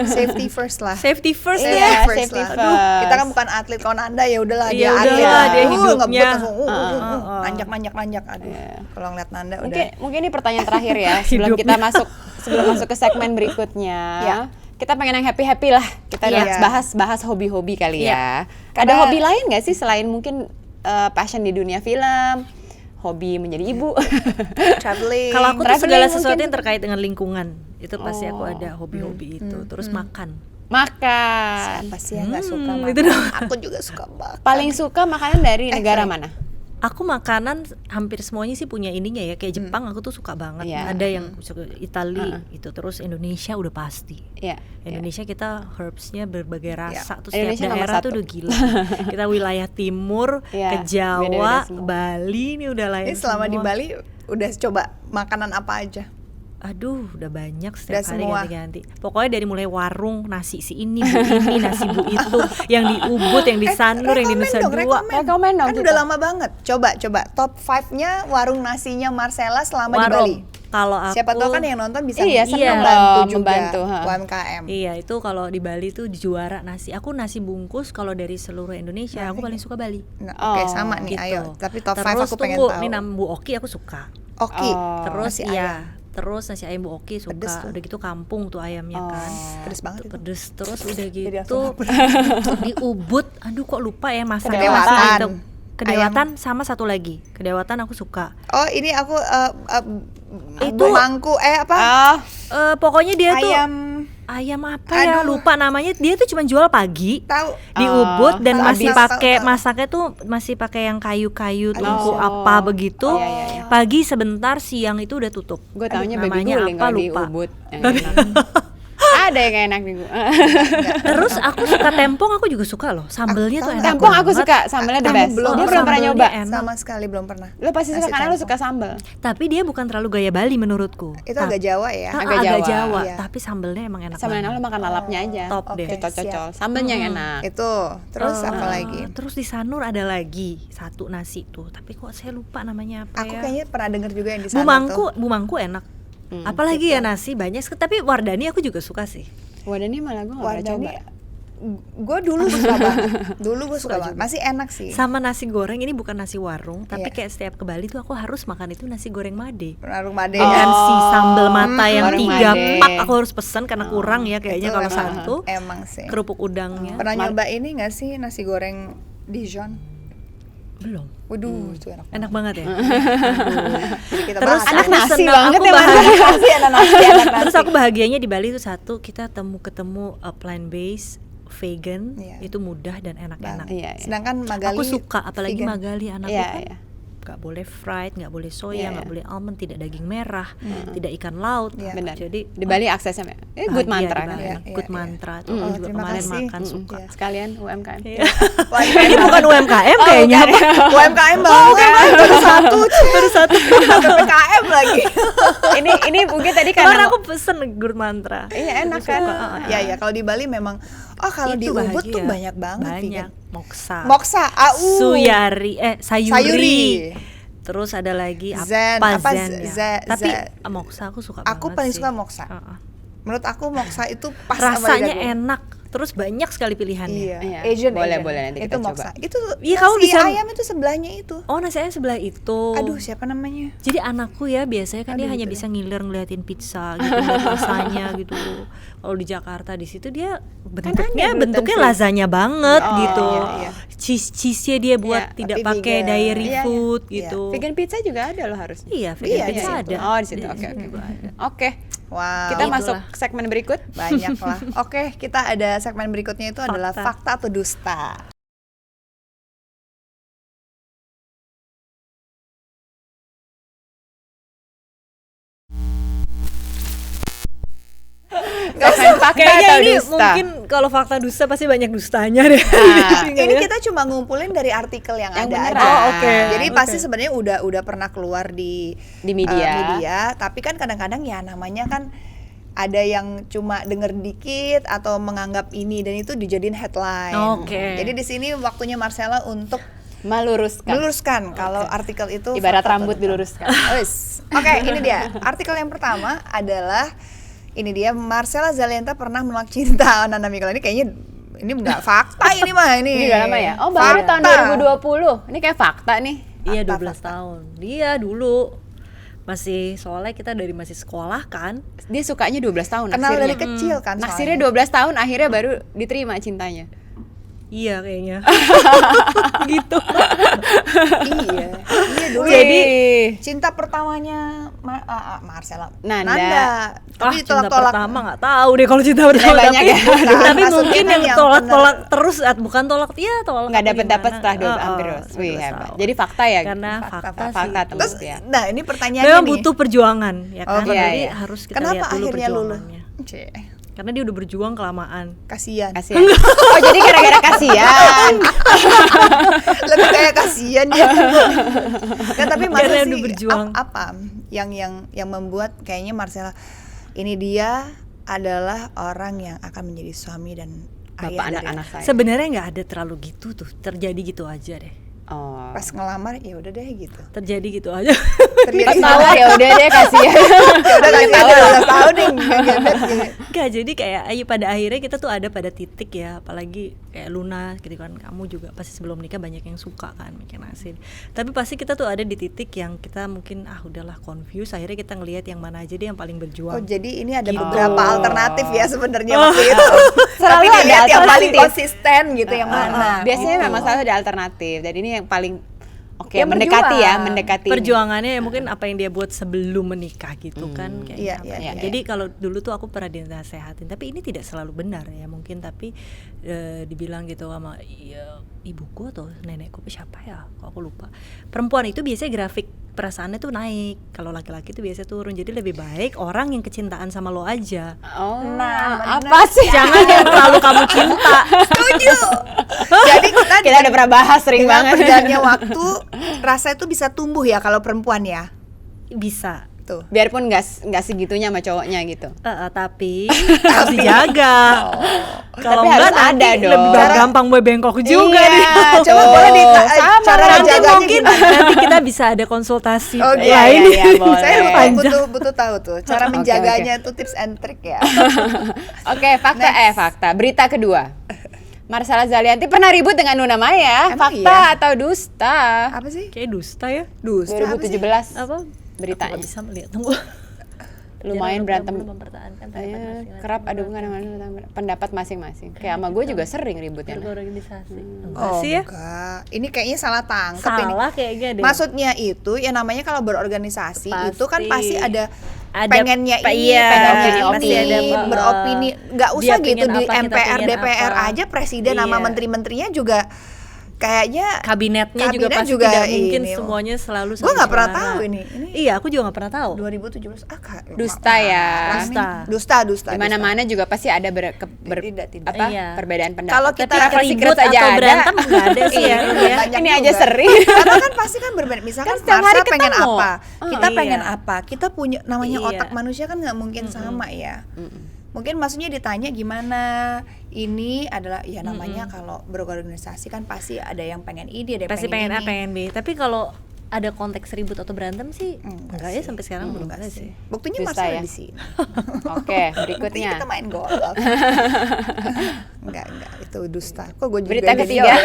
Safety first lah. Safety first Iya, ya. safety lah. first. Kita kan bukan atlet, kalau Nanda ya udahlah Iya, dia atlet. udahlah, dia hidupnya. ngebut langsung, nanjak. Aduh, kalau ngeliat Nanda Mungkin ini pertanyaan terakhir ya sebelum kita masuk ke segmen berikutnya. Ya. Kita pengen yang happy lah. Kita Iya. bahas hobi-hobi kali ya. Ada Karena- hobi lain nggak sih selain mungkin passion di dunia film, hobi menjadi ibu? traveling. Kalau aku tuh Traveling segala mungkin. sesuatu yang terkait dengan lingkungan itu pasti aku ada hobi-hobi itu. Terus makan. Makan. Siapa sih yang nggak suka makan? itu dong. Aku juga suka makan. Paling suka makanan dari negara sorry. mana? Aku makanan hampir semuanya sih punya ininya ya, kayak Jepang aku tuh suka banget. Iya. Ada yang suka Itali itu, terus Indonesia udah pasti. Ya. Indonesia kita herbsnya berbagai rasa, tuh setiap Indonesia nomor daerah tuh satu. udah gila. Kita wilayah timur, Iya, ke Jawa, beda-beda semua. Bali ini udah lain Ini selama semua. di Bali udah coba makanan apa aja? Aduh, udah banyak Udah setiap hari semua. ganti-ganti. Pokoknya dari mulai warung nasi si ini, bu ini, nasi bu itu, yang di Ubud, yang di Sanur, yang di Nusa Dua. Rekomen dong Kan kita. udah lama banget. Coba top 5-nya warung nasinya Marcella selama di Bali. Warung. Kalau aku Siapa tahu kan yang nonton bisa Iya, seneng membantu loh, juga membantu, ha. UMKM. Iya, itu kalau di Bali tuh juara nasi. Aku nasi bungkus kalau dari seluruh Indonesia, aku paling suka Bali. Nah, oke, Oh, sama nih, Gitu. ayo. Tapi top 5 Terus aku pengen tunggu, tahu. nih Bu Oki aku suka. Oki. Oh. Terus nasi iya, ayam. terus nasi ayam Bu Oki suka. Pedes tuh. Udah gitu kampung tuh ayamnya kan. Pedes banget Tuh itu. pedes, terus udah Jadi gitu di Ubud, aduh kok lupa ya masak Kedewatan. itu. Kedewatan sama satu lagi. Kedewatan aku suka. Oh, ini aku Itu- mangku apa? Ah, Pokoknya dia tuh Ayam ayam apa ya? Aduh. Lupa namanya. Dia tuh cuma jual pagi tahu. di Ubud dan tahu, masih tahu, pakai tahu. masaknya tuh masih pakai yang kayu-kayu tungku Oh. apa begitu. Iya, iya, iya. Pagi sebentar, siang itu udah tutup. gue taunya baby namanya guling apa kalau di lupa. Ubud. Yang enak. Ada yang enak di Ubud. Terus aku suka tempong, aku juga suka loh. Sambelnya tuh enak. Tempong aku banget. suka, sambelnya the Kamu best. belum Dia belum pernah sambelnya nyoba. enak. Sama sekali belum pernah. Lo pasti suka Nasi karena lo tempong. suka sambel. Tapi dia bukan terlalu gaya Bali menurutku. Itu agak Jawa ya. Ah, agak agak Jawa. Jawa, Iya. tapi sambelnya emang enak Sama banget. lo makan lalapnya aja. Top Oke, deh. Cocol-cocol. Sambelnya yang enak. Itu. Terus apa lagi? Terus di Sanur ada lagi satu nasi tuh, tapi kok saya lupa namanya apa Aku ya. kayaknya pernah denger juga yang di sana Bu Mangku enak. Apalagi ya nasi banyak, tapi Wardani aku juga suka sih. Wadah ini malah gue gak pernah coba. Gue dulu suka banget. Dulu gue suka banget. Masih enak sih. Sama nasi goreng, ini bukan nasi warung, tapi Iya. kayak setiap ke Bali tuh aku harus makan itu nasi goreng Made. Warung Made Dengan si sambal mata yang warung 3 Made. pak aku harus pesan karena kurang ya kayaknya Itu kalau emang- satu. Emang sih. Kerupuk udangnya. Pernah nyoba ini gak sih nasi goreng Dijon? Belum. Waduh, itu enak. Enak banget ya. Jadi kita Terus bahas. Anak aku nasi seneng, banget aku ya, Mas. bahagia. anak nasi. Terus aku bahagianya di Bali itu satu, kita ketemu plant based vegan, Iya. itu mudah dan enak-enak. Iya, iya. Sedangkan Magali Aku suka, apalagi vegan. Magali anakku Iya, kan iya. nggak boleh fried, nggak boleh soya, Iya, nggak iya. boleh almond, tidak daging merah, tidak ikan laut. Iya. Benar. Jadi Di Bali aksesnya good bahagia mantra di kan. Bali. Iya, Good iya, mantra tuh Oh, aku juga terima kemarin kasih. makan suka. Iya. Sekalian UMKM. Wah, Ini bukan UMKM kayaknya apa? UMKM banget. Baru satu. Baru satu. PPKM lagi. ini mungkin tadi Kemarin karena aku pesen good mantra. Iya enak kan. Ya ya, kalau di Bali memang kalau di Itu Ubud tuh bahagia. banyak banget Banyak. vegan. Moksa. Moksa, Sayuri. Sayuri. Terus ada lagi Zen, apa apa Zen ya. Tapi Zen. moksa aku suka Aku banget paling sih. suka moksa. Heeh. Menurut aku moksa itu pas sama Rasanya lidahku. enak. Terus banyak sekali pilihannya. Iya. Iya. Asian, Boleh, Asian. boleh, nanti itu kita moksa. coba. Itu Iya, kamu nasi bisa- ayam itu sebelahnya itu. Oh, nasi ayam sebelah itu. Aduh, siapa namanya? Jadi anakku ya biasanya kan dia Aduh, hanya gitu bisa ngiler ngeliatin pizza gitu lihat rasanya gitu. Kalau di Jakarta di situ dia bentuknya ada bentuknya gluten-free. lasagna banget Oh, gitu. iya. Cheese-nya dia buat Iya, tidak tapi pakai vegan. dairy Iya, iya. food Iya. gitu. Vegan pizza juga ada loh harusnya. Iya, vegan Iya, pizza iya, ada. Oh, di situ. Oke, oke. juga ada. Oke. Wow. Kita Itulah. masuk segmen berikut. Banyak lah. Oke, kita ada segmen berikutnya itu adalah fakta atau dusta. Segmen fakta Kayaknya atau ini dusta? mungkin kalau fakta dusta pasti banyak dustanya deh. Ini kita cuma ngumpulin dari artikel yang Yang ada beneran. aja. Oh, oke. Jadi Oke. pasti sebenarnya udah pernah keluar di media. tapi kan kadang-kadang ya namanya kan ada yang cuma denger dikit atau menganggap ini dan itu dijadiin headline. Oke. Jadi di sini waktunya Marcella untuk meluruskan. kalau artikel itu Ibarat fakta atau rambut dusta. diluruskan. Wes. Oke, ini dia. Artikel yang pertama adalah ini dia, Marcella Zalianty pernah menolak cinta Nana Mikaela. Ini kayaknya ini nggak fakta ini mah ini. Ini udah lama ya? Oh, baru tahun 2020. Ini kayak fakta nih. Iya, Fakta, 12 tahun. Dia dulu masih, soalnya kita dari masih sekolah kan. Dia sukanya 12 tahun Kenal dari naksirnya. kecil kan Naksirnya soalnya. 12 tahun akhirnya baru diterima cintanya. Iya kayaknya. Gitu. Iya dulu. Jadi Cinta pertamanya Marcella Nanda. tapi cinta tolak-tolak pertama nggak tahu deh kalau cinta pertama. banyak ya. Tapi Maksudnya mungkin kan yang yang tolak-tolak terus, bukan tolak, ya tolak. nggak atau dapet gimana. setelah hampir 12 Wih, hebat. tahun. Jadi fakta ya. Karena Fakta, fakta, fakta sih. teman. terus Ya. nah ini pertanyaannya Memang nih, butuh perjuangan ya kan. Oh, iya, Jadi iya. harus kita kenapa lihat dulu akhirnya luluh? perjuangannya. Cie, Karena dia udah berjuang kelamaan. kasihan. Kasihan. Oh, jadi gara-gara kasihan. Lebih kayak kasihan dia. Kan tapi masa Karena sih udah berjuang. apa yang membuat kayaknya Marcella ini dia adalah orang yang akan menjadi suami dan Bapak ayah dari anak-anak saya. Sebenarnya nggak ada terlalu gitu tuh, terjadi gitu aja deh. Oh. pas ngelamar ya udah deh gitu. Terjadi gitu aja. Pas tahu ya udah deh kasihan. Ya udah kasih aja 12 tahun nih gebet gitu. Enggak, jadi kayak ayo pada akhirnya kita tuh ada pada titik ya, apalagi kayak Luna gitu kan, kamu juga pasti sebelum nikah banyak yang suka kan bikin asin. Tapi pasti kita tuh ada di titik yang kita mungkin udahlah confused, akhirnya kita ngelihat yang mana aja dia yang paling Oh berjuang. jadi ini ada Gitu. beberapa alternatif ya sebenarnya waktu itu. Selalu Tapi ada dilihat yang paling alternatif. konsisten gitu yang mana. Biasanya Gitu. memang selalu ada alternatif. Dan ini yang paling oke, Yang mendekati ya, berjuang. mendekati. ini. Perjuangannya ya mungkin apa yang dia buat sebelum menikah gitu kan kayak Iya, apa iya, ya. iya. Jadi kalau dulu tuh aku pernah dinasehatin, tapi ini tidak selalu benar ya mungkin, tapi dibilang gitu sama ibuku atau nenekku siapa ya, kok aku lupa. Perempuan itu biasanya grafik perasaannya tuh naik, kalau laki-laki tuh biasanya turun. Jadi lebih baik orang yang kecintaan sama lo aja. Oh, Nah, apa sih? Jangan yang terlalu kamu cinta. Setuju. Jadi Kita udah pernah bahas sering dengan banget. berjalannya waktu rasa itu bisa tumbuh ya kalau perempuan ya. Bisa. Tuh. Biarpun nggak segitunya sama cowoknya gitu. Tapi harus dijaga. Kalau Tapi enggak harus nanti ada dong. lebih gampang gue bengkok juga Iya, nih. Coba tuh. boleh Sama cara nanti menjaganya Mungkin gimana? nanti kita bisa ada konsultasi Oh, iya, lain. iya, boleh. Saya Panjang. butuh tahu tuh cara Oke, menjaganya tuh tips and trick ya. Oke, fakta fakta. Berita kedua. Marcella Zalianty pernah ribut dengan Luna Maya. Emang Fakta iya? atau dusta? Apa sih? Kayak dusta ya. Dusta apa sih? 2017. Apa? Beritanya. Aku nggak bisa melihat. Tunggu. Lumayan berantem. Belum mempertahankan terhadap hasil Kerap adu pendapat masing-masing. Kayak sama gue juga sering ributnya. berorganisasi. Enggak Oh, sih ya? enggak. Ini kayaknya salah tangkap ini. Salah kayaknya deh. Maksudnya itu ya namanya kalau berorganisasi Pasti. itu kan pasti ada Ada pengennya ini, iya, pengennya pasti ini, ada, beropini. Nggak dia usah gitu pengen di apa, kita MPR, pengen DPR apa. aja presiden sama Iya. menteri-menterinya juga kayaknya kabinetnya juga Kabinet pasti juga tidak mungkin ini. semuanya selalu Gua nggak pernah suara. tahu ini. Iya, aku juga nggak pernah tahu. 2017 Dusta ya. Dusta. Di mana-mana juga pasti ada Tidak. apa Iya. perbedaan pendapat. Kalau kita Travel ribut Secret aja atau ada. berantem nggak ada sih ya. Iya, banyak Ini juga. aja sering. Karena kan pasti kan berbeda. Misalkan Kan setiap hari Marcel pengen ketemu. apa, kita iya. pengen apa, kita punya namanya Iya. otak manusia kan nggak mungkin sama ya. Mungkin maksudnya ditanya gimana, ini adalah ya namanya kalau berorganisasi kan pasti ada yang pengen ini, ada yang Pasti pengen A, ini. pengen B. Tapi kalau ada konteks ribut atau berantem sih enggak ya, sih. sampai sekarang belum Enggak ada sih. Buktinya Dusta Marcel ya? di sini. Oke, Buktinya berikutnya. kita main golf. enggak, itu dusta. Kok gue juga Berita jadi ketiga. ya?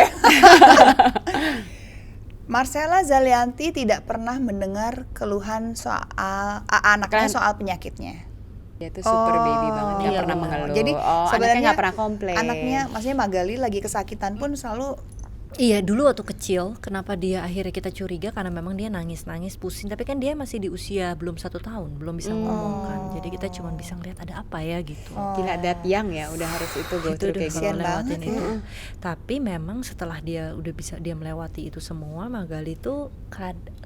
Marcella Zalianty tidak pernah mendengar keluhan soal anaknya Kan- soal penyakitnya. Dia tuh super baby banget, nggak iya, pernah benar. mengeluh. Jadi anaknya sebenarnya nggak pernah komplain. Anaknya, maksudnya Magali lagi kesakitan pun selalu Iya, dulu waktu kecil kenapa dia akhirnya kita curiga karena memang dia nangis pusing, tapi kan dia masih di usia belum 1 tahun, belum bisa ngomong kan. Jadi kita cuma bisa ngeliat ada apa ya gitu. Gila that young ya, udah harus itu go Itu through udah kayak kalau gitu. lewatin banget itu. Tapi memang setelah dia udah bisa dia melewati itu semua, Magali tuh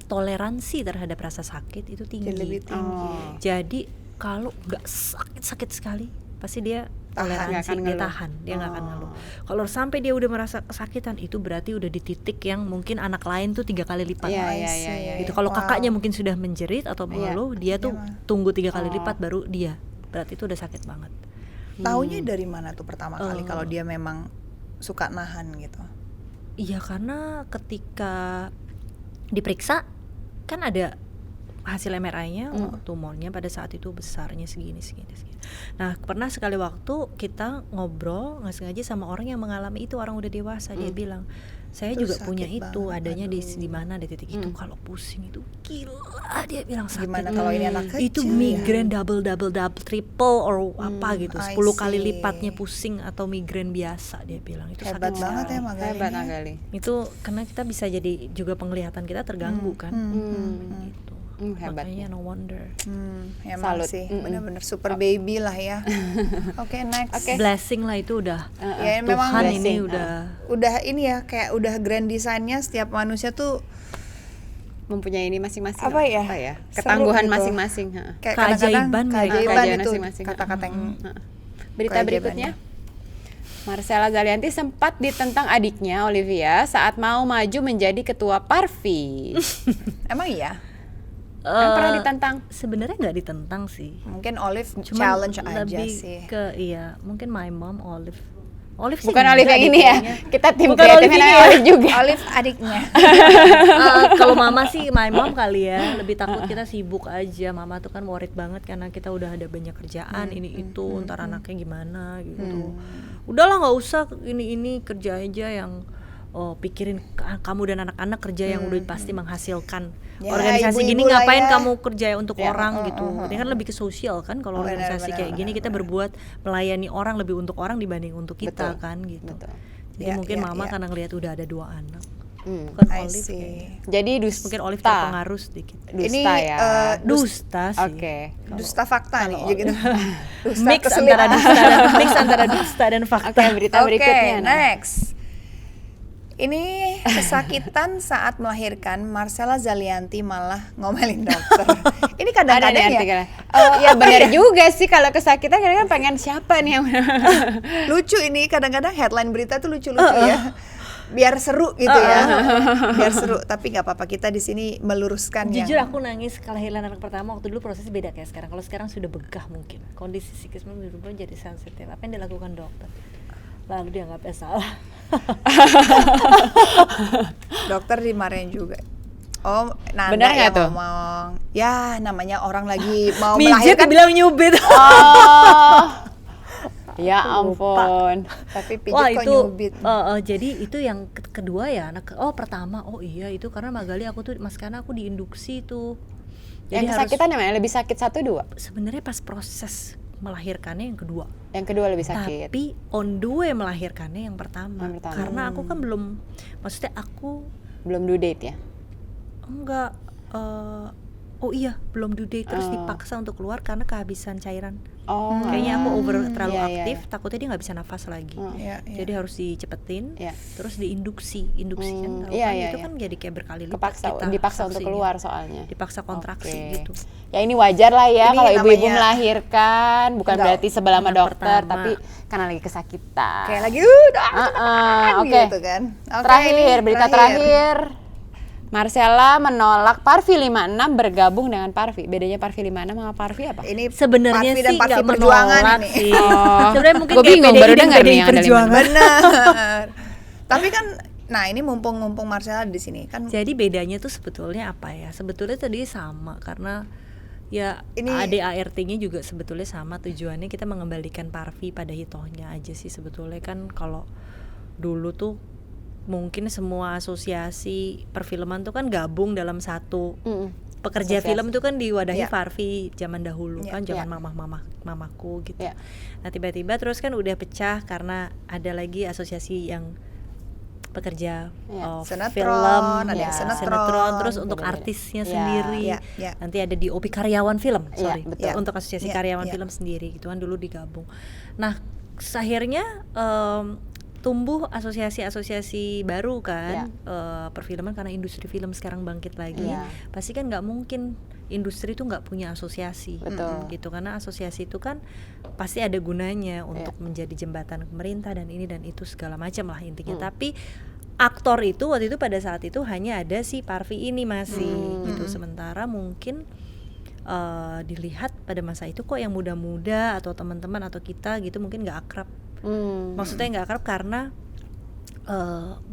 toleransi terhadap rasa sakit itu tinggi. jadi lebih tinggi. Oh. Jadi kalau nggak sakit sekali, pasti dia Tahan. Nggak toleransi, akan dia ngeluh. tahan, dia nggak akan Oh. ngeluh. Kalau sampai dia udah merasa kesakitan, itu berarti udah di titik yang mungkin anak lain tuh 3 kali lipat. Iya, I iya, see. iya, iya. Gitu. Kalau Wow. kakaknya mungkin sudah menjerit atau Iya. mengeluh, dia tuh Iya. tunggu 3 kali Oh. lipat baru dia. Berarti itu udah sakit banget. Taunya dari mana tuh pertama kali Oh. kalau dia memang suka nahan gitu? Iya, karena ketika diperiksa kan ada hasil MRI-nya, tumornya pada saat itu besarnya segini. Nah, pernah sekali waktu kita ngobrol nggak sengaja sama orang yang mengalami itu, orang udah dewasa. Dia bilang, saya Itu juga sakit punya itu, banget, adanya di aduh. mana, di titik itu. Kalau pusing itu gila, dia bilang sakit. Gimana kalau ini anak kecil? Itu migrain double, triple or apa gitu, I 10 kali see. lipatnya pusing atau migrain biasa, dia bilang itu Hebat sakit banget sekali. ya Magali. Hebat Magali. Itu karena kita bisa jadi juga penglihatan kita terganggu kan. Gitu. Hebat Makanya no wonder. Emang Salut. sih, benar-benar super baby lah ya. Oke, next. Blessing lah itu udah. Ya memang Tuhan blessing, ini udah ini ya, kayak udah grand desainnya setiap manusia tuh Mempunyai ini masing-masing. Apa ya? Seru Seru Ketangguhan gitu. masing-masing. kayak Keajaiban kadang-kadang ya. keajaiban Keajaiban itu masing-masing. kata-kata yang Berita Keajaibannya. berikutnya. Marcella Zalianty sempat ditentang adiknya Olivia saat mau maju menjadi ketua Parvi. emang iya. Kan pernah ditantang. Sebenarnya nggak ditentang sih. Mungkin Olive Cuman challenge aja lebih sih. ke mungkin my mom Olive. Olive sih Bukan Olive enggak yang deh ini ya. kayaknya. Kita tim Bukan kreatifnya Olive ini namanya ya. Olive juga. Olive adiknya. Kalau mama sih my mom kali ya, lebih takut kita sibuk aja. Mama tuh kan worried banget karena kita udah ada banyak kerjaan ini itu, ntar anaknya gimana gitu. Udahlah nggak usah ini kerja aja yang pikirin kamu dan anak-anak kerja yang udah pasti menghasilkan. Ya, Organisasi gini ibu-ibu lah ngapain ya. kamu kerja untuk Ya, orang gitu. Ini kan lebih ke sosial kan, kalau organisasi kayak gini kita berbuat melayani orang, lebih untuk orang dibanding untuk kita Betul. kan gitu. Betul. Jadi Ya, mungkin ya, mama ya. karena ngelihat udah ada 2 anak. Hmm. Bukan I Olive see. kayaknya. Jadi dusta. Mungkin Olive terpengaruh sedikit. Dusta Ini, ya. Dusta sih. Oke. Dusta fakta nih gitu. Dusta Mix kesulitan. antara dusta dan fakta. Oke, berita Oke, berikutnya. Nah. next. Ini kesakitan saat melahirkan, Marcella Zalianty malah ngomelin dokter. Ini Ada kadang-kadang nih ya. artikelnya. Ya benar juga sih, kalau kesakitan kadang-kadang pengen siapa nih yang Lucu ini, kadang-kadang headline berita tuh lucu-lucu ya. Biar seru gitu ya. Biar seru, tapi nggak apa-apa, kita di sini meluruskan Jujur yang aku nangis kelahiran anak pertama waktu dulu prosesnya beda kayak sekarang. Kalau sekarang sudah begah mungkin. Kondisi psikisnya berubah jadi sensitif. Apa yang dilakukan dokter? Lalu dia nggak salah. dokter dimarahin juga. Oh, Nanda Benar ya nggak tuh? ngomong. Ya, namanya orang lagi mau Mijet melahirkan bilang nyubit. Oh. Ya ampun. tapi pijit Wah kok itu nyubit. jadi itu yang kedua ya anak. Pertama iya itu karena Magali aku tuh karena aku diinduksi tuh. Yang kesakitan yang mana? Lebih sakit 1, 2? Sebenarnya pas proses melahirkannya yang kedua. Yang kedua lebih sakit. Tapi on the way melahirkannya yang pertama. Yang pertama. Karena aku kan belum, maksudnya aku Belum due date ya? enggak. Oh iya belum due date terus dipaksa untuk keluar karena kehabisan cairan. Oh. Kayaknya aku terlalu Iya, iya, aktif, iya. takutnya dia nggak bisa nafas lagi. Ya, ya. Jadi harus dicepetin, Iya. terus induksi kan, tahu Iya, kan iya, itu iya. kan jadi kayak berkali lipat Dipaksa untuk saksinya. keluar soalnya. Dipaksa kontraksi Oke. gitu. Ya ini wajar lah ya Ini kalau ibu-ibu namanya- melahirkan, bukan Enggak, berarti sebelah sama anak dokter, pertama. tapi karena lagi kesakitan. Kayak lagi Oke. gitu kan. Oke, Terakhir, ini berita terakhir. Marcella menolak Parvi 56 bergabung dengan Parvi. Bedanya Parvi 56 sama Parvi apa? Ini Sebenarnya Parvi dan sih Parvi nggak perjuangan menolak ini. sih. Oh. Sebenarnya mungkin Gua kayak bingung, PDI baru dan dengar nih PDI yang ada perjuangan. Benar. Tapi kan, nah ini mumpung Marcella di sini kan. Jadi bedanya tuh sebetulnya apa ya? Sebetulnya tadi sama karena ya Ini- ADART-nya juga sebetulnya sama, tujuannya kita mengembalikan Parvi pada hitohnya aja sih sebetulnya. Kan kalau dulu tuh mungkin semua asosiasi perfilman tuh kan gabung dalam satu pekerja Asosiasi. film tuh kan diwadahi Ya. Parvi zaman dahulu Ya, kan zaman ya. mamaku gitu. Ya. Nah tiba-tiba terus kan udah pecah karena ada lagi asosiasi yang pekerja Ya. Sinetron, film, ada yang sinetron, terus untuk Beda-beda. artisnya Ya. sendiri. Ya, ya. Nanti ada di OP karyawan film, Ya, sorry, betul. untuk asosiasi Ya, karyawan ya. film sendiri gitu kan dulu digabung. Nah akhirnya tumbuh asosiasi-asosiasi baru kan, Ya. perfilman karena industri film sekarang bangkit lagi. Ya. Pasti kan nggak mungkin industri itu nggak punya asosiasi, Betul. gitu. Karena asosiasi itu kan pasti ada gunanya untuk menjadi jembatan pemerintah dan ini dan itu segala macam lah intinya. Tapi aktor itu waktu itu pada saat itu hanya ada si Parvi ini masih gitu. Sementara mungkin dilihat pada masa itu kok yang muda-muda atau teman-teman atau kita gitu mungkin nggak akrab. Maksudnya nggak akrab karena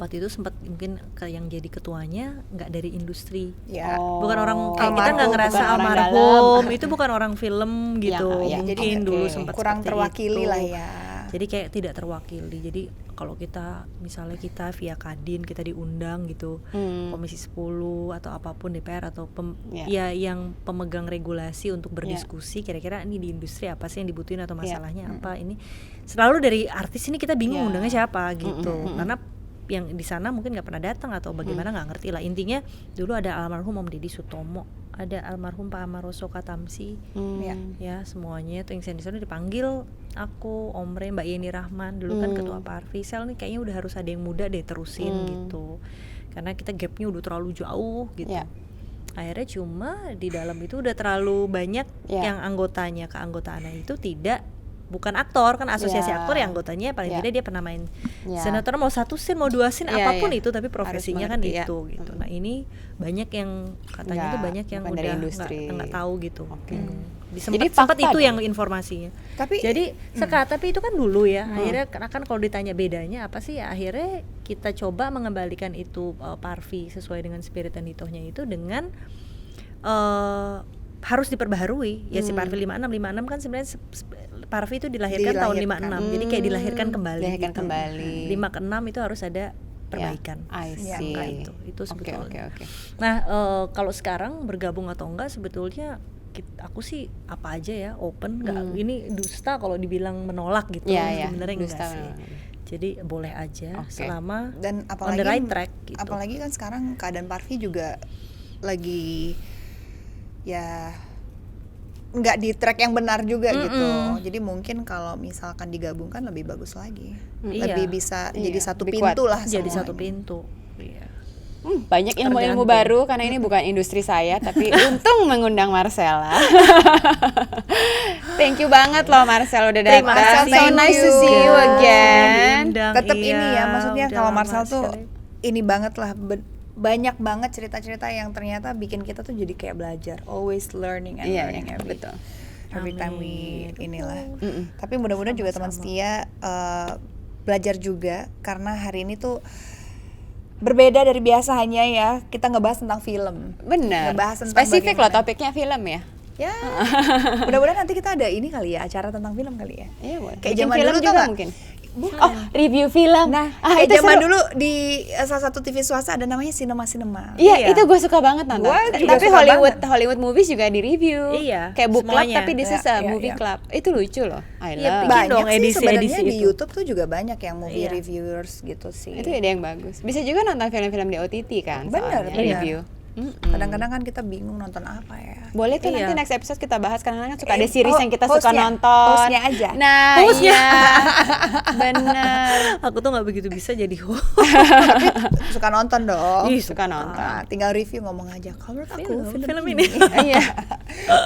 waktu itu sempat mungkin yang jadi ketuanya nggak dari industri, Ya. bukan orang kayak kita Almarhum, nggak ngerasa bukan orang almarhum itu bukan orang film gitu, Ya, mungkin oke. dulu sempat kurang seperti terwakili itu. lah ya. Jadi kayak tidak terwakili. Jadi kalau kita misalnya kita via Kadin kita diundang gitu, Komisi 10 atau apapun DPR atau ya yang pemegang regulasi untuk berdiskusi kira-kira ini di industri apa sih yang dibutuhin atau masalahnya apa, ini selalu dari artis ini kita bingung undangnya siapa gitu. Karena yang di sana mungkin nggak pernah datang atau bagaimana nggak ngerti lah. Intinya dulu ada almarhum Om Deddy Sutomo, ada almarhum Pak Amaroso Katamsi, ya semuanya tuh yang sana dipanggil aku, Om Re, Mbak Yeni Rahman dulu kan ketua Parvi, Sel nih kayaknya udah harus ada yang muda deh terusin gitu, karena kita gapnya udah terlalu jauh gitu. Akhirnya cuma di dalam itu udah terlalu banyak yang anggotanya, keanggotaannya itu bukan aktor kan, asosiasi aktor yang anggotanya paling tidak dia pernah main sinetron, mau 1 scene mau 2 scene apapun itu, tapi profesinya kan itu gitu. Nah ini banyak yang katanya tuh banyak yang udah nggak tahu gitu. Jadi sempat fakta itu dong. yang informasinya. Tapi Jadi tapi itu kan dulu ya. Akhirnya kan kalau ditanya bedanya apa sih ya, akhirnya kita coba mengembalikan itu Parvi sesuai dengan spirit dan itohnya itu dengan harus diperbaharui ya. Si Parvi 56 kan sebenarnya Parvi itu dilahirkan tahun 56, jadi kayak dilahirkan kembali. Dilahirkan gitu. kembali. 5 ke 6 itu harus ada perbaikan. I see. Angka itu sebetulnya. Oke. Nah kalau sekarang bergabung atau enggak sebetulnya aku sih apa aja ya, open, nggak ini dusta kalau dibilang menolak gitu. Sebenarnya enggak sih. Jadi boleh aja selama dan on the right track gitu. Apalagi kan sekarang keadaan Parvi juga lagi ya nggak di track yang benar juga gitu. Jadi mungkin kalau misalkan digabungkan lebih bagus lagi. Lebih bisa jadi satu lebih pintu kuat. lah Jadi semuanya. satu pintu. Iya. Banyak ilmu-ilmu baru karena ini bukan industri saya, tapi untung mengundang Marcella. Thank you banget loh Marcel udah datang. Terima kasih. So nice to see you again. Tetap ini ya, maksudnya udah kalau lama Marcel tuh sekali. ini banget lah, banyak banget cerita-cerita yang ternyata bikin kita tuh jadi kayak belajar, always learning and learning every time we inilah. Tapi mudah-mudahan juga teman setia belajar juga, karena hari ini tuh berbeda dari biasanya ya, kita ngebahas tentang film. Bener. Ngebahas tentang Spesifik loh bagaimana. topiknya film ya. Ya, mudah-mudahan nanti kita ada ini kali ya, acara tentang film kali ya. Iya boleh. Kayak Bikin zaman film dulu tuh juga nggak? mungkin. Oh review film. Nah, itu kayak zaman seru. dulu di salah satu TV swasta ada namanya Cinema. Iya, itu gue suka banget nonton. Gua juga Tapi suka Hollywood movies juga di review. Iya, Kayak book club semuanya. tapi this is a movie club. Itu lucu loh. I love. bikin dong Banyak sih edisi-edisi sebenarnya di itu. YouTube tuh juga banyak yang movie Iya. reviewers gitu sih. Itu ide yang bagus. Bisa juga nonton film-film di OTT kan. Bener, soalnya, bener. review. Kadang-kadang kan kita bingung nonton apa ya. Boleh tuh Iya. nanti next episode kita bahas, karena kan suka ada series yang kita suka hostnya. nonton. Hostnya aja. Nah, Hostnya. iya. Bener. Aku tuh nggak begitu bisa jadi host. Suka nonton dong. Ih, Suka nonton. Nah, tinggal review ngomong aja. Kalau menurut aku Film ini. Iya.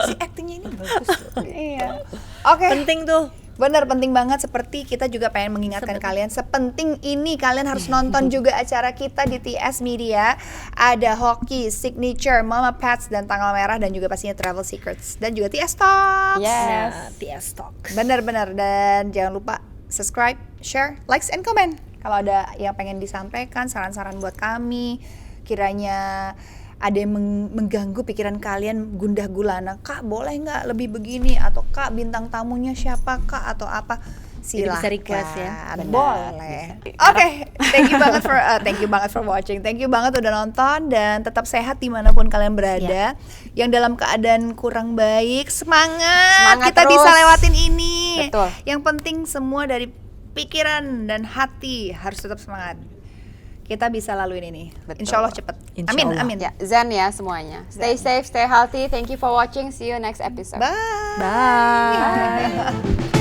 si actingnya ini bagus loh. Iya. Oke. Penting tuh. Bener, penting banget. Seperti kita juga pengen mengingatkan kalian, sepenting ini kalian harus nonton juga acara kita di TS Media. Ada Hoki, Signature, Mama Pets, dan Tanggal Merah, dan juga pastinya Travel Secrets, dan juga TS Talks. Yes. TS Talk. Bener-bener, dan jangan lupa subscribe, share, likes, and comment. Kalau ada yang pengen disampaikan, saran-saran buat kami, kiranya ada yang mengganggu pikiran kalian, gundah gulana, Kak boleh nggak lebih begini, atau Kak bintang tamunya siapa Kak, atau apa, Jadi silahkan. bisa request ya. Benar, Boleh. bisa. Oke, thank you banget for watching, thank you banget udah nonton, dan tetap sehat dimanapun kalian berada. Yang dalam keadaan kurang baik, semangat kita terus. bisa lewatin ini. Betul. Yang penting semua dari pikiran dan hati harus tetap semangat. Kita bisa laluin ini. Betul. Insya Allah cepet. Insya Amin, Allah. amin. Ya, zen ya semuanya. Stay safe, stay healthy. Thank you for watching. See you next episode. Bye. Bye.